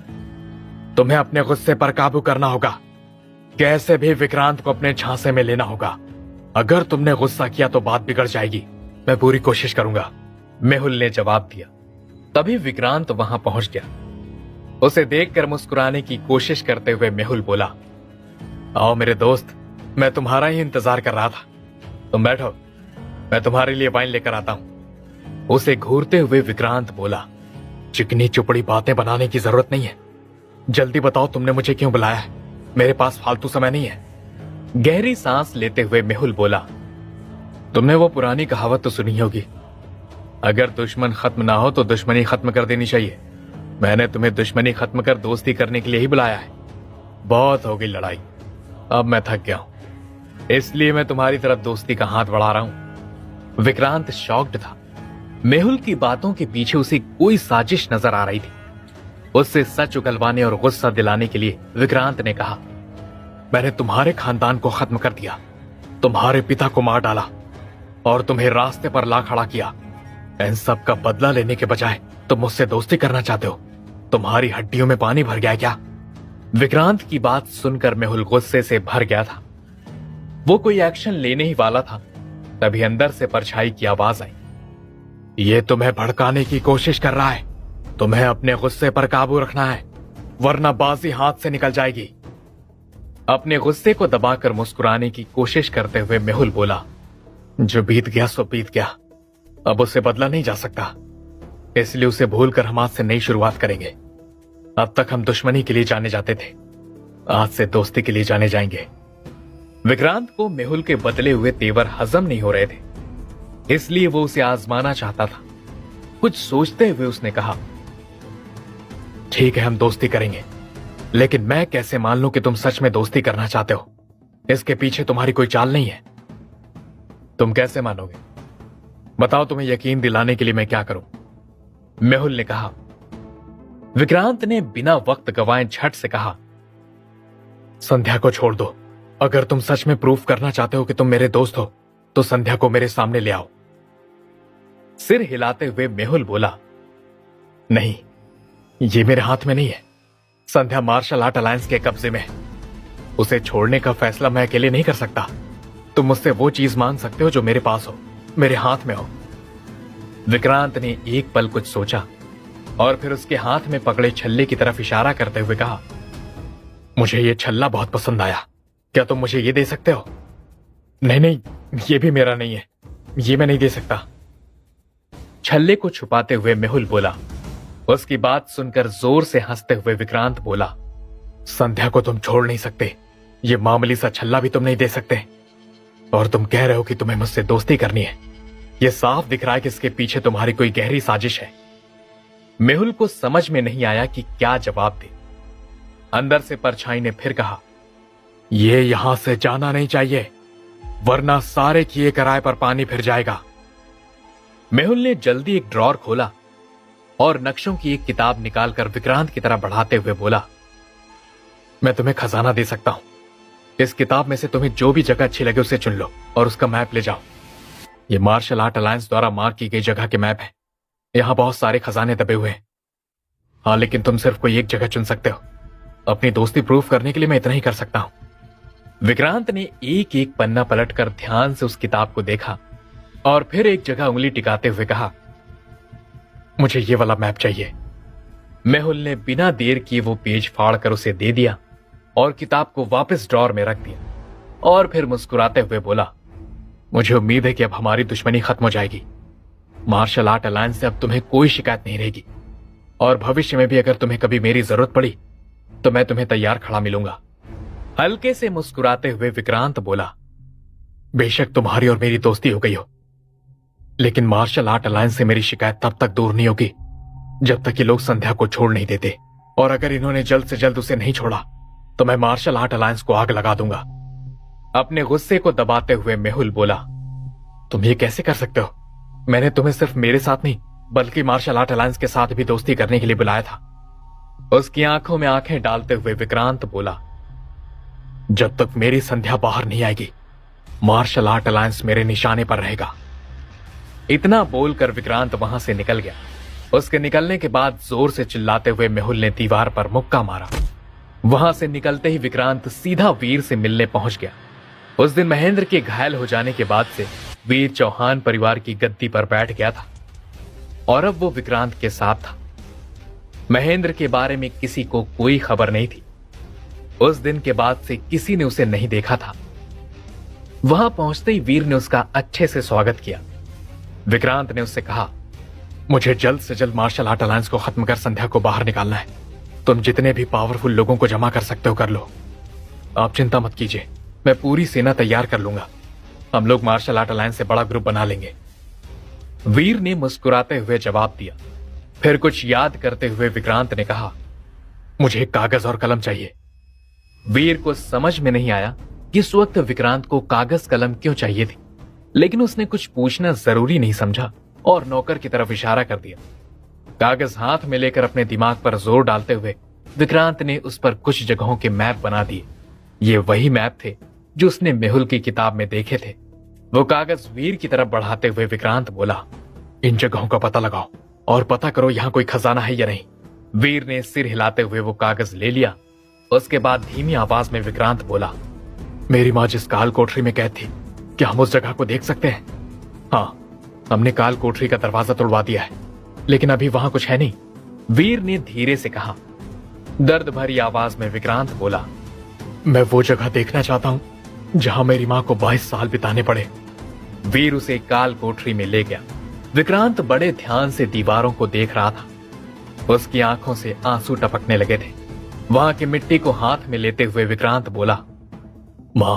तुम्हें अपने गुस्से पर काबू करना होगा। कैसे भी विक्रांत को अपने झांसे में लेना होगा। अगर तुमने गुस्सा किया तो बात बिगड़ जाएगी। मैं पूरी कोशिश करूंगा, मेहुल ने जवाब दिया। तभी विक्रांत वहां पहुंच गया। उसे देखकर मुस्कुराने की कोशिश करते हुए मेहुल बोला, आओ मेरे दोस्त, मैं तुम्हारा ही इंतजार कर रहा था। तुम बैठो, मैं तुम्हारे लिए वाइन लेकर आता हूं। उसे घूरते हुए विक्रांत बोला, चिकनी चुपड़ी बातें बनाने की जरूरत नहीं है। जल्दी बताओ तुमने मुझे क्यों बुलाया है। मेरे पास फालतू समय नहीं है। गहरी सांस लेते हुए मेहुल बोला, तुमने वो पुरानी कहावत तो सुनी होगी, अगर दुश्मन खत्म ना हो तो दुश्मनी खत्म कर देनी चाहिए। मैंने तुम्हें दुश्मनी खत्म कर दोस्ती करने के लिए ही बुलाया है। बहुत हो गई लड़ाई, अब मैं थक गया हूं, इसलिए मैं तुम्हारी तरफ दोस्ती का हाथ बढ़ा रहा हूं। विक्रांत शॉक्ड था। मेहुल की बातों के पीछे उसे कोई साजिश नजर आ रही थी। उससे सच उगलवाने और गुस्सा दिलाने के लिए विक्रांत ने कहा, मैंने तुम्हारे खानदान को खत्म कर दिया, तुम्हारे पिता को मार डाला और तुम्हें रास्ते पर ला खड़ा किया। इन सब का बदला लेने के बजाय तुम मुझसे दोस्ती करना चाहते हो। तुम्हारी हड्डियों में पानी भर गया क्या? विक्रांत की बात सुनकर मेहुल गुस्से से भर गया था। वो कोई एक्शन लेने ही वाला था, तभी अंदर से परछाई की आवाज आई, ये तुम्हें भड़काने की कोशिश कर रहा है। तुम्हें अपने गुस्से पर काबू रखना है, वरना बाजी हाथ से निकल जाएगी। अपने गुस्से को दबाकर मुस्कुराने की कोशिश करते हुए मेहुल बोला, जो बीत गया सो बीत गया, अब उसे बदला नहीं जा सकता, इसलिए उसे भूलकर हम आज से नई शुरुआत करेंगे। अब तक हम दुश्मनी के लिए जाने जाते थे, आज से दोस्ती के लिए जाने जाएंगे। विक्रांत को मेहुल के बदले हुए तेवर हजम नहीं हो रहे थे, इसलिए वो उसे आजमाना चाहता था। कुछ सोचते हुए उसने कहा, ठीक है हम दोस्ती करेंगे, लेकिन मैं कैसे मान लूं कि तुम सच में दोस्ती करना चाहते हो? इसके पीछे तुम्हारी कोई चाल नहीं है। तुम कैसे मानोगे? बताओ, तुम्हें यकीन दिलाने के लिए मैं क्या करूं? मेहुल ने कहा। विक्रांत ने बिना वक्त गवाए झट से कहा, संध्या को छोड़ दो। अगर तुम सच में प्रूफ करना चाहते हो कि तुम मेरे दोस्त हो तो संध्या को मेरे सामने ले आओ। सिर हिलाते हुए मेहुल बोला, नहीं, ये मेरे हाथ में नहीं है। संध्या मार्शल आर्ट अलायंस के कब्जे में है। उसे छोड़ने का फैसला मैं अकेले नहीं कर सकता। तुम मुझसे वो चीज मांग सकते हो जो मेरे पास हो, मेरे हाथ में हो। विक्रांत ने एक पल कुछ सोचा और फिर उसके हाथ में पकड़े छल्ले की तरफ इशारा करते हुए कहा, मुझे ये छल्ला बहुत पसंद आया, क्या तुम मुझे ये दे सकते हो? नहीं नहीं, ये भी मेरा नहीं है, ये मैं नहीं दे सकता। छल्ले को छुपाते हुए मेहुल बोला। उसकी बात सुनकर जोर से हंसते हुए विक्रांत बोला, संध्या को तुम छोड़ नहीं सकते, ये मामूली सा छल्ला भी तुम नहीं दे सकते, और तुम कह रहे हो कि तुम्हें मुझसे दोस्ती करनी है। यह साफ दिख रहा है कि इसके पीछे तुम्हारी कोई गहरी साजिश है। मेहुल को समझ में नहीं आया कि क्या जवाब दे। अंदर से परछाई ने फिर कहा, ये यहां से जाना नहीं चाहिए, वरना सारे किए कराए पर पानी फिर जाएगा। मेहुल ने जल्दी एक ड्रॉर खोला और नक्शों की एक किताब निकालकर विक्रांत की तरफ बढ़ाते हुए बोला, मैं तुम्हें खजाना दे सकता हूं। इस किताब में से तुम्हें जो भी जगह अच्छी लगे उसे चुन लो और उसका मैप ले जाओ। यह मार्शल आर्ट अलायंस द्वारा मार्क की गई जगह के मैप है। यहां बहुत सारे खजाने दबे हुए हैं। हाँ, लेकिन तुम सिर्फ कोई एक जगह चुन सकते हो। अपनी दोस्ती प्रूफ करने के लिए मैं इतना ही कर सकता हूं। विक्रांत ने एक एक पन्ना पलटकर ध्यान से उस किताब को देखा और फिर एक जगह उंगली टिकाते हुए कहा, मुझे ये वाला मैप चाहिए। मेहुल ने बिना देर किए वो पेज फाड़कर उसे दे दिया और किताब को वापस ड्रॉर में रख दिया और फिर मुस्कुराते हुए बोला, मुझे उम्मीद है कि अब हमारी दुश्मनी खत्म हो जाएगी। मार्शल आर्ट अलायंस से अब तुम्हें कोई शिकायत नहीं रहेगी और भविष्य में भी अगर तुम्हें कभी मेरी जरूरत पड़ी तो मैं तुम्हें तैयार खड़ा मिलूंगा। हल्के से मुस्कुराते हुए विक्रांत बोला, बेशक तुम्हारी और मेरी दोस्ती हो गई हो, लेकिन मार्शल आर्ट अलायंस से मेरी शिकायत तब तक दूर नहीं होगी जब तक ये लोग संध्या को छोड़ नहीं देते, और अगर इन्होंने जल्द से जल्द उसे नहीं छोड़ा तो मैं मार्शल आर्ट अलायंस को आग लगा दूंगा। अपने गुस्से को दबाते हुए मेहुल बोला, तुम ये कैसे कर सकते हो? मैंने तुम्हें सिर्फ मेरे साथ नहीं बल्कि मार्शल आर्ट अलायंस के साथ भी दोस्ती करने के लिए बुलाया था। उसकी आंखों में आंखें डालते हुए विक्रांत बोला, जब तक मेरी संध्या बाहर नहीं आएगी मार्शल आर्ट अलायंस मेरे निशाने पर रहेगा। इतना बोलकर विक्रांत वहां से निकल गया। उसके निकलने के बाद जोर से चिल्लाते हुए मेहुल ने दीवार पर मुक्का मारा। वहां से निकलते ही विक्रांत सीधा वीर से मिलने पहुंच गया। उस दिन महेंद्र के घायल हो जाने के बाद से वीर चौहान परिवार की गद्दी पर बैठ गया था और अब वो विक्रांत के साथ था। महेंद्र के बारे में किसी को कोई खबर नहीं थी। उस दिन के बाद से किसी ने उसे नहीं देखा था। वहां पहुंचते ही वीर ने उसका अच्छे से स्वागत किया। विक्रांत ने उससे कहा, मुझे जल्द से जल्द मार्शल आर्ट अलायंस को खत्म कर संध्या को बाहर निकालना है। तुम जितने भी पावरफुल लोगों को जमा कर सकते हो कर लो। आप चिंता मत कीजिए, मैं पूरी सेना तैयार कर लूंगा। हम लोग मार्शल आर्ट अलायंस से बड़ा ग्रुप बना लेंगे। वीर ने मुस्कुराते हुए जवाब दिया। फिर कुछ याद करते हुए विक्रांत ने कहा, मुझे एक कागज और कलम चाहिए। वीर को समझ में नहीं आया कि इस वक्त विक्रांत को कागज कलम क्यों चाहिए थी, लेकिन उसने कुछ पूछना जरूरी नहीं समझा और नौकर की तरफ इशारा कर दिया। कागज हाथ में लेकर अपने दिमाग पर जोर डालते हुए विक्रांत ने उस पर कुछ जगहों के मैप बना दिए। ये वही मैप थे जो उसने मेहुल की किताब में देखे थे। वो कागज वीर की तरफ बढ़ाते हुए विक्रांत बोला, इन जगहों का पता लगाओ और पता करो यहां कोई खजाना है या नहीं। वीर ने सिर हिलाते हुए वो कागज ले लिया। उसके बाद धीमी आवाज में विक्रांत बोला, मेरी माँ जिस काल कोठरी में कैद थी, क्या हम उस जगह को देख सकते हैं? हाँ, हमने काल कोठरी का दरवाजा तोड़वा दिया है, लेकिन अभी वहां कुछ है नहीं। वीर ने धीरे से कहा। दर्द भरी आवाज में विक्रांत बोला, मैं वो जगह देखना चाहता हूं जहां मेरी मां को 22 साल बिताने पड़े। वीर उसे काल कोठरी में ले गया। विक्रांत बड़े ध्यान से दीवारों को देख रहा था। उसकी आंखों से आंसू टपकने लगे थे। वहां की मिट्टी को हाथ में लेते हुए विक्रांत बोला, मां,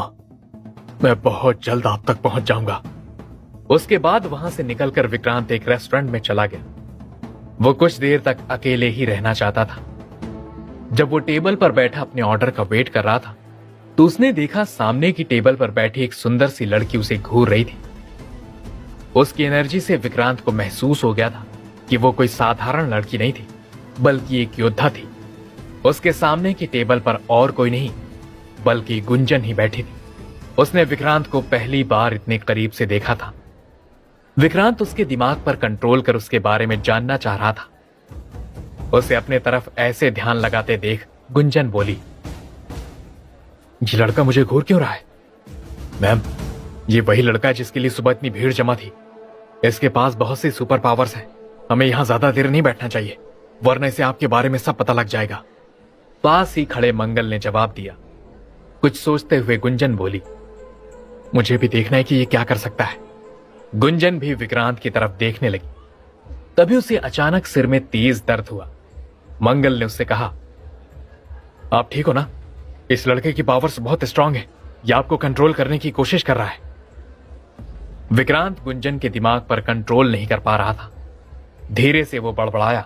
मैं बहुत जल्द आप तक पहुंच जाऊंगा। उसके बाद वहां से निकलकर विक्रांत एक रेस्टोरेंट में चला गया। वो कुछ देर तक अकेले ही रहना चाहता था। जब वो टेबल पर बैठा अपने ऑर्डर का वेट कर रहा था तो उसने देखा सामने की टेबल पर बैठी एक सुंदर सी लड़की उसे घूर रही थी। उसकी एनर्जी से विक्रांत को महसूस हो गया था कि वो कोई साधारण लड़की नहीं थी बल्कि एक योद्धा थी। उसके सामने की टेबल पर और कोई नहीं बल्कि गुंजन ही बैठी थी। उसने विक्रांत को पहली बार इतने करीब से देखा था। विक्रांत उसके दिमाग पर कंट्रोल कर उसके बारे में जानना चाह रहा था। उसे अपने तरफ ऐसे ध्यान लगाते देख गुंजन बोली, ये लड़का मुझे घूर क्यों रहा है? मैम, ये वही लड़का है जिसके लिए सुबह इतनी भीड़ जमा थी। इसके पास बहुत सी सुपर पावर्स हैं। हमें यहां ज्यादा देर नहीं बैठना चाहिए, वरना इसे आपके बारे में सब पता लग जाएगा। पास ही खड़े मंगल ने जवाब दिया। कुछ सोचते हुए गुंजन बोली, मुझे भी देखना है कि ये क्या कर सकता है। गुंजन भी विक्रांत की तरफ देखने लगी। तभी उसे अचानक सिर में तेज दर्द हुआ। मंगल ने उससे कहा, आप ठीक हो ना? इस लड़के की पावर्स बहुत स्ट्रांग है, ये आपको कंट्रोल करने की कोशिश कर रहा है। विक्रांत गुंजन के दिमाग पर कंट्रोल नहीं कर पा रहा था। धीरे से वो बड़बड़ाया,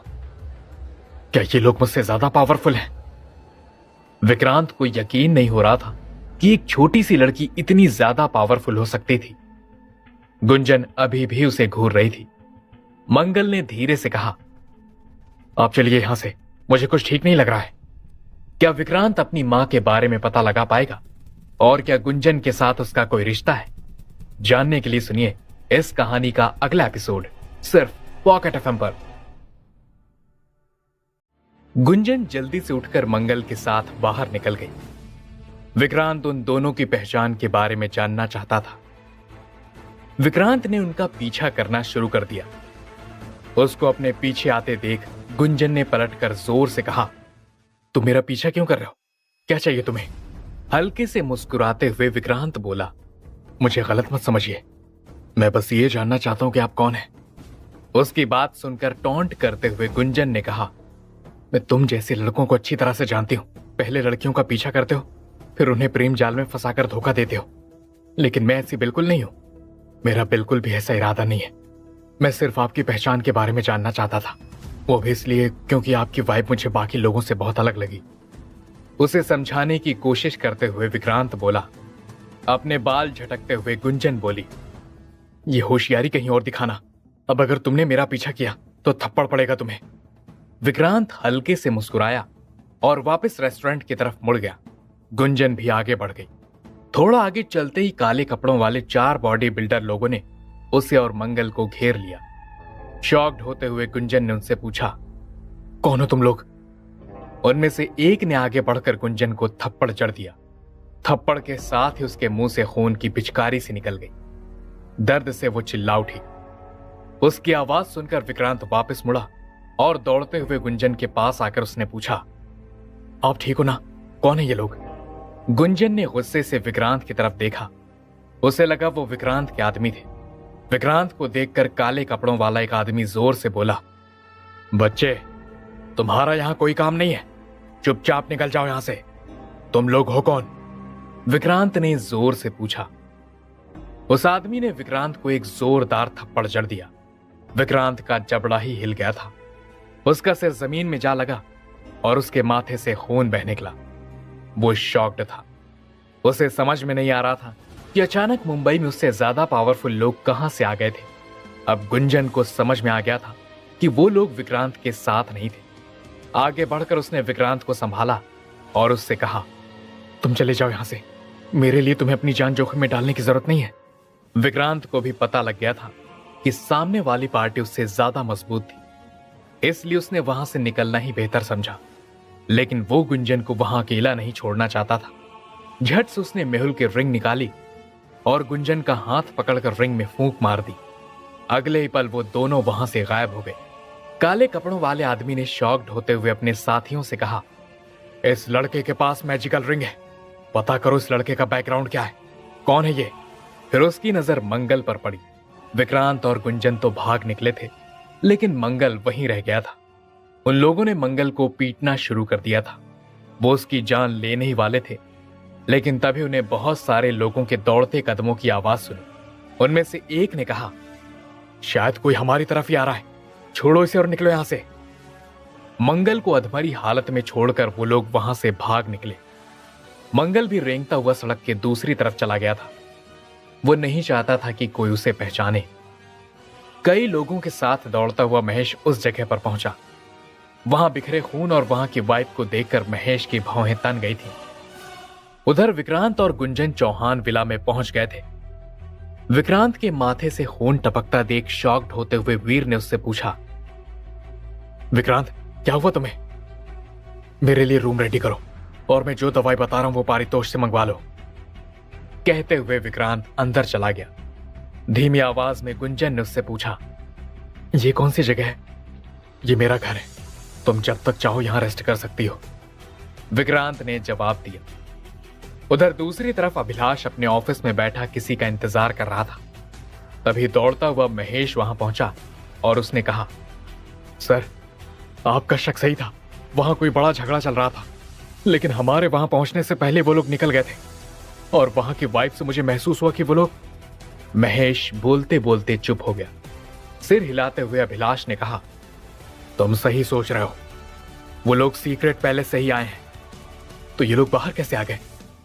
क्या ये लोग मुझसे ज्यादा पावरफुल हैं? विक्रांत को यकीन नहीं हो रहा था कि एक छोटी सी लड़की इतनी ज्यादा पावरफुल हो सकती थी। गुंजन अभी भी उसे घूर रही थी। मंगल ने धीरे से कहा, आप चलिए यहां से, मुझे कुछ ठीक नहीं लग रहा है। क्या विक्रांत अपनी मां के बारे में पता लगा पाएगा? और क्या गुंजन के साथ उसका कोई रिश्ता है? जानने के लिए सुनिए इस कहानी का अगला एपिसोड सिर्फ पॉकेट एफएम पर। गुंजन जल्दी से उठकर मंगल के साथ बाहर निकल गई। विक्रांत उन दोनों की पहचान के बारे में जानना चाहता था। विक्रांत ने उनका पीछा करना शुरू कर दिया। उसको अपने पीछे आते देख गुंजन ने पलटकर जोर से कहा, तुम मेरा पीछा क्यों कर रहे हो? क्या चाहिए तुम्हें? हल्के से मुस्कुराते हुए विक्रांत बोला, मुझे गलत मत समझिए, मैं बस ये जानना चाहता हूं कि आप कौन हैं। उसकी बात सुनकर टॉन्ट करते हुए गुंजन ने कहा, मैं तुम जैसे लड़कों को अच्छी तरह से जानती हूं। पहले लड़कियों का पीछा करते हो, फिर उन्हें प्रेम जाल में फंसाकर धोखा देते हो, लेकिन मैं ऐसी बिल्कुल नहीं हूं। मेरा बिल्कुल भी ऐसा इरादा नहीं है। मैं सिर्फ आपकी पहचान के बारे में जानना चाहता था, वो भी इसलिए क्योंकि आपकी वाइब मुझे बाकी लोगों से बहुत अलग लगी। उसे समझाने की कोशिश करते हुए विक्रांत बोला। अपने बाल झटकते हुए गुंजन बोली, ये होशियारी कहीं और दिखाना। अब अगर तुमने मेरा पीछा किया तो थप्पड़ पड़ेगा तुम्हें। विक्रांत हल्के से मुस्कुराया और वापस रेस्टोरेंट की तरफ मुड़ गया। गुंजन भी आगे बढ़ गई। थोड़ा आगे चलते ही काले कपड़ों वाले 4 बॉडी बिल्डर लोगों ने उसे और मंगल को घेर लिया। शॉक्ड होते हुए गुंजन ने उनसे पूछा, कौन हो तुम लोग? उनमें से एक ने आगे बढ़कर गुंजन को थप्पड़ जड़ दिया। थप्पड़ के साथ ही उसके मुंह से खून की पिचकारी सी निकल गई। दर्द से वो चिल्ला उठी। उसकी आवाज सुनकर विक्रांत वापस मुड़ा और दौड़ते हुए गुंजन के पास आकर उसने पूछा, आप ठीक हो ना? कौन है ये लोग? गुंजन ने गुस्से से विक्रांत की तरफ देखा। उसे लगा वो विक्रांत के आदमी थे। विक्रांत को देखकर काले कपड़ों वाला एक आदमी जोर से बोला, बच्चे, तुम्हारा यहां कोई काम नहीं है, चुपचाप निकल जाओ यहां से। तुम लोग हो कौन? विक्रांत ने जोर से पूछा। उस आदमी ने विक्रांत को एक जोरदार थप्पड़ जड़ दिया। विक्रांत का जबड़ा ही हिल गया था। उसका सिर जमीन में जा लगा और उसके माथे से खून बह निकला। वो शॉक्ड था। उसे समझ में नहीं आ रहा था कि अचानक मुंबई में उससे ज्यादा पावरफुल लोग कहां से आ गए थे। अब गुंजन को समझ में आ गया था कि वो लोग विक्रांत के साथ नहीं थे। आगे बढ़कर उसने विक्रांत को संभाला और उससे कहा, तुम चले जाओ यहां से। मेरे लिए तुम्हें अपनी जान जोखिम में डालने की जरूरत नहीं है। विक्रांत को भी पता लग गया था कि सामने वाली पार्टी उससे ज्यादा मजबूत थी, इसलिए उसने वहां से निकलना ही बेहतर समझा। लेकिन वो गुंजन को वहां अकेला नहीं छोड़ना चाहता था। झट से उसने मेहुल की रिंग निकाली और गुंजन का हाथ पकड़कर रिंग में फूंक मार दी। अगले ही पल वो दोनों वहां से गायब हो गए। काले कपड़ों वाले आदमी ने शॉक्ड होते हुए अपने साथियों से कहा, इस लड़के के पास मैजिकल रिंग है, पता करो इस लड़के का बैकग्राउंड क्या है, कौन है ये? फिर उसकी नजर मंगल पर पड़ी। विक्रांत और गुंजन तो भाग निकले थे, लेकिन मंगल वहीं रह गया था। उन लोगों ने मंगल को पीटना शुरू कर दिया था। वो उसकी जान लेने ही वाले थे, लेकिन तभी उन्हें बहुत सारे लोगों के दौड़ते कदमों की आवाज सुनी। उनमें से एक ने कहा, शायद कोई हमारी तरफ ही आ रहा है, छोड़ो इसे और निकलो यहां से। मंगल को अधमरी हालत में छोड़कर वो लोग वहां से भाग निकले। मंगल भी रेंगता हुआ सड़क के दूसरी तरफ चला गया था। वो नहीं चाहता था कि कोई उसे पहचाने। कई लोगों के साथ दौड़ता हुआ महेश उस जगह पर पहुंचा। वहां बिखरे खून और वहां की वाइफ को देखकर महेश की भौहें तन गई थी। उधर विक्रांत और गुंजन चौहान विला में पहुंच गए थे। विक्रांत के माथे से खून टपकता देख शॉक्ड होते हुए वीर ने उससे पूछा, विक्रांत क्या हुआ तुम्हें? मेरे लिए रूम रेडी करो और मैं जो दवाई बता रहा हूं वो पारितोष से मंगवा लो। कहते हुए विक्रांत अंदर चला गया। धीमी आवाज में गुंजन ने उससे पूछा, ये कौन सी जगह है? ये मेरा घर है, तुम जब तक चाहो यहां रेस्ट कर सकती हो। विक्रांत ने जवाब दिया। उधर दूसरी तरफ अभिलाष अपने ऑफिस में बैठा किसी का इंतजार कर रहा था। तभी दौड़ता हुआ महेश वहां पहुंचा और उसने कहा, सर आपका शक सही था, वहां कोई बड़ा झगड़ा चल रहा था, लेकिन हमारे वहां पहुंचने से पहले वो लोग निकल गए थे और वहां की वाइफ से मुझे महसूस हुआ कि वो लोग। महेश बोलते बोलते चुप हो गया। सिर हिलाते हुए अभिलाष ने कहा, तुम सही सोच रहे हो, वो लोग सीक्रेट पैलेस से ही आए हैं। तो ये लोग बाहर कैसे आ गए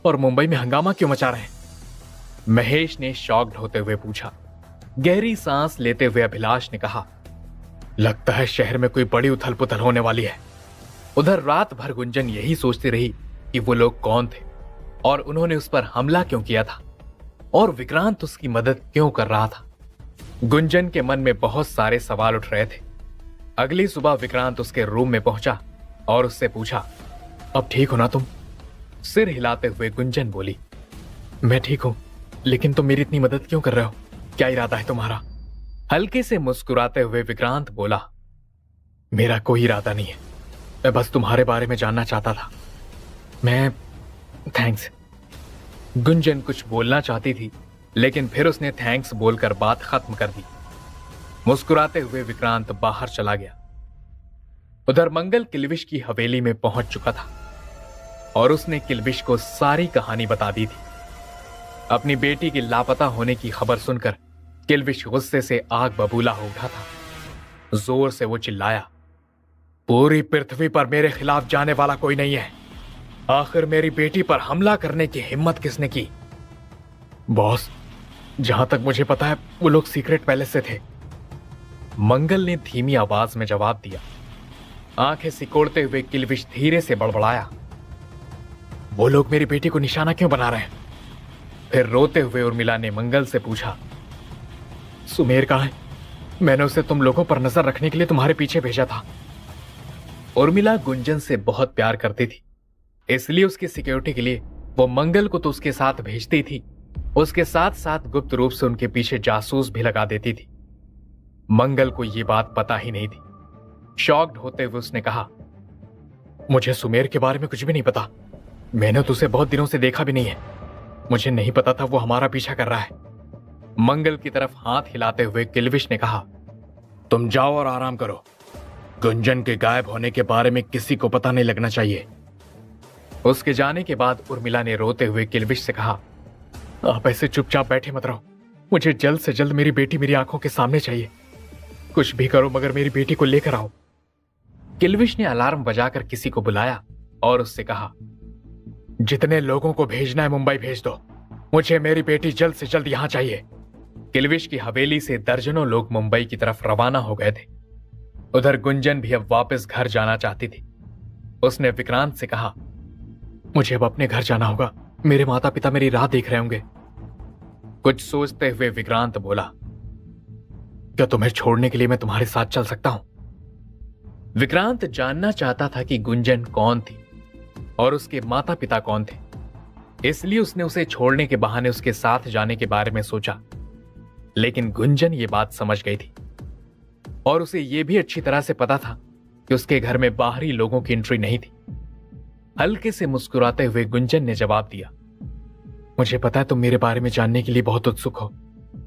और मुंबई में हंगामा क्यों मचा रहे हैं? महेश ने शॉक्ड होते हुए पूछा। गहरी सांस लेते हुए अभिलाष ने कहा, लगता है शहर में कोई बड़ी उथल पुथल होने वाली है। उधर रात भर गुंजन यही सोचती रही कि वो लोग कौन थे और उन्होंने उस पर हमला क्यों किया था और विक्रांत उसकी मदद क्यों कर रहा था। गुंजन के मन में बहुत सारे सवाल उठ रहे थे। अगली सुबह विक्रांत उसके रूम में पहुंचा और उससे पूछा, अब ठीक हो ना तुम? सिर हिलाते हुए गुंजन बोली, मैं ठीक हूं, लेकिन तुम मेरी इतनी मदद क्यों कर रहे हो? क्या इरादा है तुम्हारा? हल्के से मुस्कुराते हुए विक्रांत बोला, मेरा कोई इरादा नहीं है, मैं बस तुम्हारे बारे में जानना चाहता था। मैं थैंक्स। गुंजन कुछ बोलना चाहती थी, लेकिन फिर उसने थैंक्स बोलकर बात खत्म कर दी। मुस्कुराते हुए विक्रांत बाहर चला गया। उधर मंगल किल्विश की हवेली में पहुंच चुका था और उसने किल्विश को सारी कहानी बता दी थी। अपनी बेटी के लापता होने की खबर सुनकर किल्विश गुस्से से आग बबूला हो उठा था। जोर से वो चिल्लाया, पूरी पृथ्वी पर मेरे खिलाफ जाने वाला कोई नहीं है। आखिर मेरी बेटी पर हमला करने की हिम्मत किसने की? बॉस, जहां तक मुझे पता है वो लोग सीक्रेट पैलेस से थे। मंगल ने धीमी आवाज में जवाब दिया। आंखें सिकोड़ते हुए किल्विश धीरे से बड़बड़ाया, वो लोग मेरी बेटी को निशाना क्यों बना रहे हैं? फिर रोते हुए उर्मिला ने मंगल से पूछा, सुमेर कहाँ है? मैंने उसे तुम लोगों पर नजर रखने के लिए तुम्हारे पीछे भेजा था। उर्मिला गुंजन से बहुत प्यार करती थी, इसलिए उसकी सिक्योरिटी के लिए वो मंगल को तो उसके साथ भेजती थी, उसके साथ साथ गुप्त रूप से उनके पीछे जासूस भी लगा देती थी। मंगल को यह बात पता ही नहीं थी। शॉक्ड होते हुए उसने कहा, मुझे सुमेर के बारे में कुछ भी नहीं पता। मैंने तो उसे बहुत दिनों से देखा भी नहीं है। मुझे नहीं पता था वो हमारा पीछा कर रहा है। मंगल की तरफ हाथ हिलाते हुए किल्विश ने कहा, तुम जाओ और आराम करो। गुंजन के गायब होने के बारे में किसी को पता नहीं लगना चाहिए। उसके जाने के बाद उर्मिला ने रोते हुए किल्विश से कहा, आप ऐसे चुपचाप बैठे मत रहो। मुझे जल्द से जल्द मेरी बेटी मेरी आंखों के सामने चाहिए। कुछ भी करो मगर मेरी बेटी को लेकर आओ। किल्विश ने अलार्म बजाकर किसी को बुलाया और उससे कहा, जितने लोगों को भेजना है मुंबई भेज दो। मुझे मेरी बेटी जल्द से जल्द यहां चाहिए। किल्विश की हवेली से दर्जनों लोग मुंबई की तरफ रवाना हो गए थे। उधर गुंजन भी अब वापस घर जाना चाहती थी। उसने विक्रांत से कहा, मुझे अब अपने घर जाना होगा। मेरे माता पिता मेरी राह देख रहे होंगे। कुछ सोचते हुए विक्रांत बोला, क्या तुम्हें छोड़ने के लिए मैं तुम्हारे साथ चल सकता हूं? विक्रांत जानना चाहता था कि गुंजन कौन थी और उसके माता पिता कौन थे, इसलिए उसने उसे छोड़ने के बहाने उसके साथ जाने के बारे में सोचा। लेकिन गुंजन ये बात समझ गई थी और उसे यह भी अच्छी तरह से पता था कि उसके घर में बाहरी लोगों की एंट्री नहीं थी। हल्के से मुस्कुराते हुए गुंजन ने जवाब दिया, मुझे पता है तुम मेरे बारे में जानने के लिए बहुत उत्सुक हो,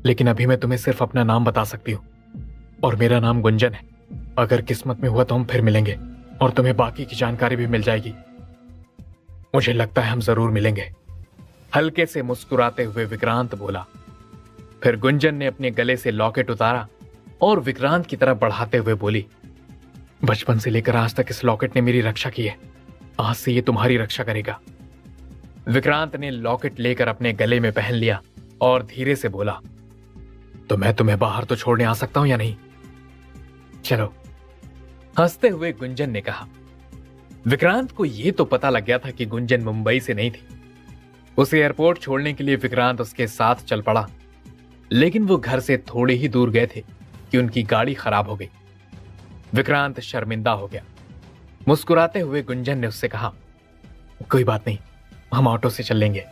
लेकिन अभी मैं तुम्हें सिर्फ अपना नाम बता सकती हूं और मेरा नाम गुंजन है। अगर किस्मत में हुआ तो हम फिर मिलेंगे और तुम्हें बाकी की जानकारी भी मिल जाएगी। मुझे लगता है हम जरूर मिलेंगे। हल्के से मुस्कुराते हुए विक्रांत बोला। फिर गुंजन ने अपने गले से लॉकेट उतारा और विक्रांत की तरफ बढ़ाते हुए बोली, बचपन से लेकर आज तक इस लॉकेट ने मेरी रक्षा की है। आज से ये तुम्हारी रक्षा करेगा। विक्रांत ने लॉकेट लेकर अपने गले में पहन लिया और धीरे से बोला, तो मैं तुम्हें बाहर तो छोड़ने आ सकता हूं या नहीं? चलो। हंसते हुए गुंजन ने कहा। विक्रांत को यह तो पता लग गया था कि गुंजन मुंबई से नहीं थी। उसे एयरपोर्ट छोड़ने के लिए विक्रांत उसके साथ चल पड़ा, लेकिन वो घर से थोड़े ही दूर गए थे कि उनकी गाड़ी खराब हो गई। विक्रांत शर्मिंदा हो गया। मुस्कुराते हुए गुंजन ने उससे कहा, कोई बात नहीं, हम ऑटो से चल लेंगे।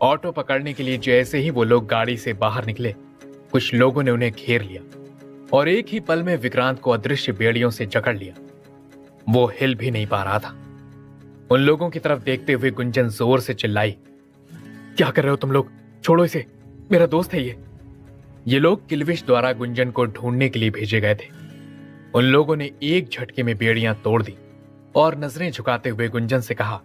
ऑटो पकड़ने के लिए जैसे ही वो लोग गाड़ी से बाहर निकले, कुछ लोगों ने उन्हें घेर लिया और एक ही पल में विक्रांत को अदृश्य बेड़ियों से जकड़ लिया। वो हिल भी नहीं पा रहा था। उन लोगों की तरफ देखते हुए गुंजन जोर से चिल्लाई, क्या कर रहे हो तुम लोग? छोड़ो इसे, मेरा दोस्त है ये लोग किल्विश द्वारा गुंजन को ढूंढने के लिए भेजे गए थे। उन लोगों ने एक झटके में बेड़ियां तोड़ दी और नजरें झुकाते हुए गुंजन से कहा,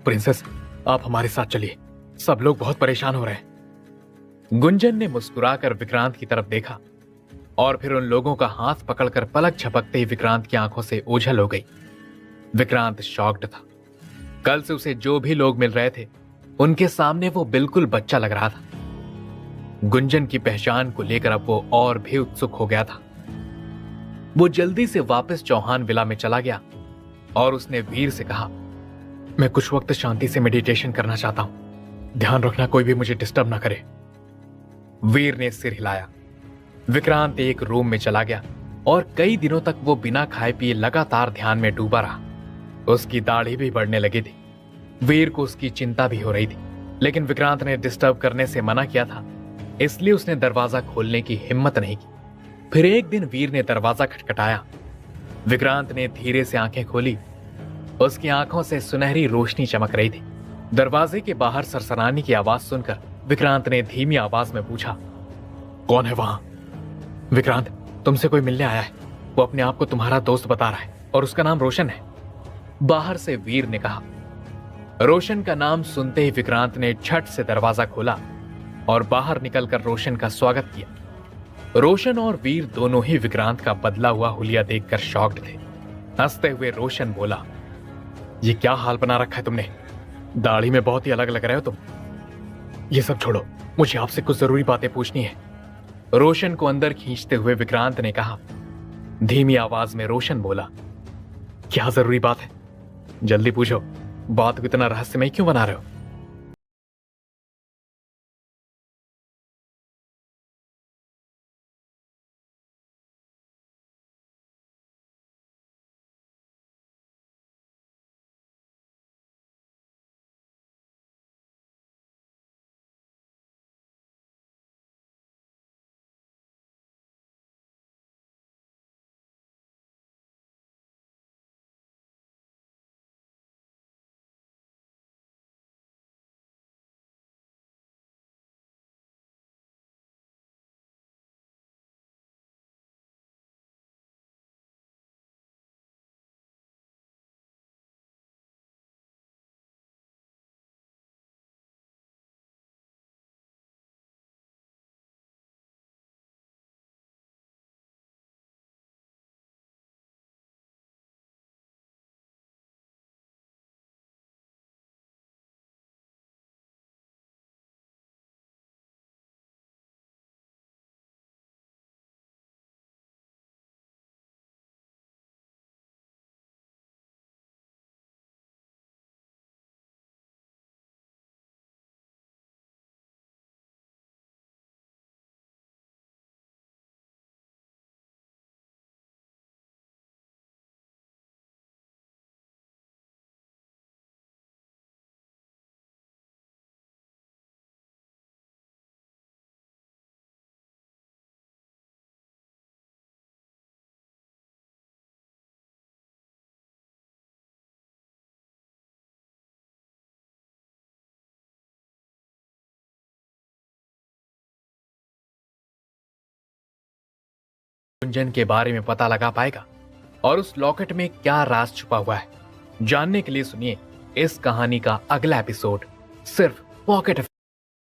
प्रिंसेस आप हमारे साथ चलिए, सब लोग बहुत परेशान हो रहे हैं। गुंजन ने मुस्कुराकर विक्रांत की तरफ देखा और फिर उन लोगों का हाथ पकड़कर पलक झपकते ही विक्रांत की आंखों से ओझल हो गई। विक्रांत शॉक्ड था। कल से उसे जो भी लोग मिल रहे थे, उनके सामने वो बिल्कुल बच्चा लग रहा था। गुंजन की पहचान को लेकर अब वो और भी उत्सुक हो गया था। वो जल्दी से वापस चौहान विला में चला गया और उसने वीर से कहा, मैं कुछ वक्त शांति से मेडिटेशन करना चाहता हूं। ध्यान रखना कोई भी मुझे डिस्टर्ब ना करे। वीर ने सिर हिलाया। विक्रांत एक रूम में चला गया और कई दिनों तक वो बिना खाए पिए लगातार ध्यान में डूबा रहा। उसकी दाढ़ी भी बढ़ने लगी थी। वीर को उसकी चिंता भी हो रही थी, लेकिन विक्रांत ने डिस्टर्ब करने से मना किया था, इसलिए उसने दरवाजा खोलने की हिम्मत नहीं की। फिर एक दिन वीर ने दरवाजा खटखटाया। विक्रांत ने धीरे से आंखें खोली। उसकी आंखों से सुनहरी रोशनी चमक रही थी। दरवाजे के बाहर सरसराने की आवाज सुनकर विक्रांत ने धीमी आवाज में पूछा, कौन है वहां? विक्रांत, तुमसे कोई मिलने आया है। वो अपने आप को तुम्हारा दोस्त बता रहा है और उसका नाम रोशन है। बाहर से वीर ने कहा। रोशन का नाम सुनते ही विक्रांत ने झट से दरवाजा खोला और बाहर निकलकर रोशन का स्वागत किया। रोशन और वीर दोनों ही विक्रांत का बदला हुआ हुलिया देखकर शॉक्ड थे। हंसते हुए रोशन बोला, ये क्या हाल बना रखा है तुमने? दाढ़ी में बहुत ही अलग लग रहे हो तुम। ये सब छोड़ो, मुझे आपसे कुछ जरूरी बातें पूछनी है। रोशन को अंदर खींचते हुए विक्रांत ने कहा। धीमी आवाज में रोशन बोला, क्या जरूरी बात है? जल्दी पूछो, बात को इतना रहस्यमय क्यों बना रहे हो? गुंजन के बारे में पता लगा पाएगा और उस लॉकेट में क्या राज छुपा हुआ है, जानने के लिए सुनिए इस कहानी का अगला एपिसोड सिर्फ पॉकेट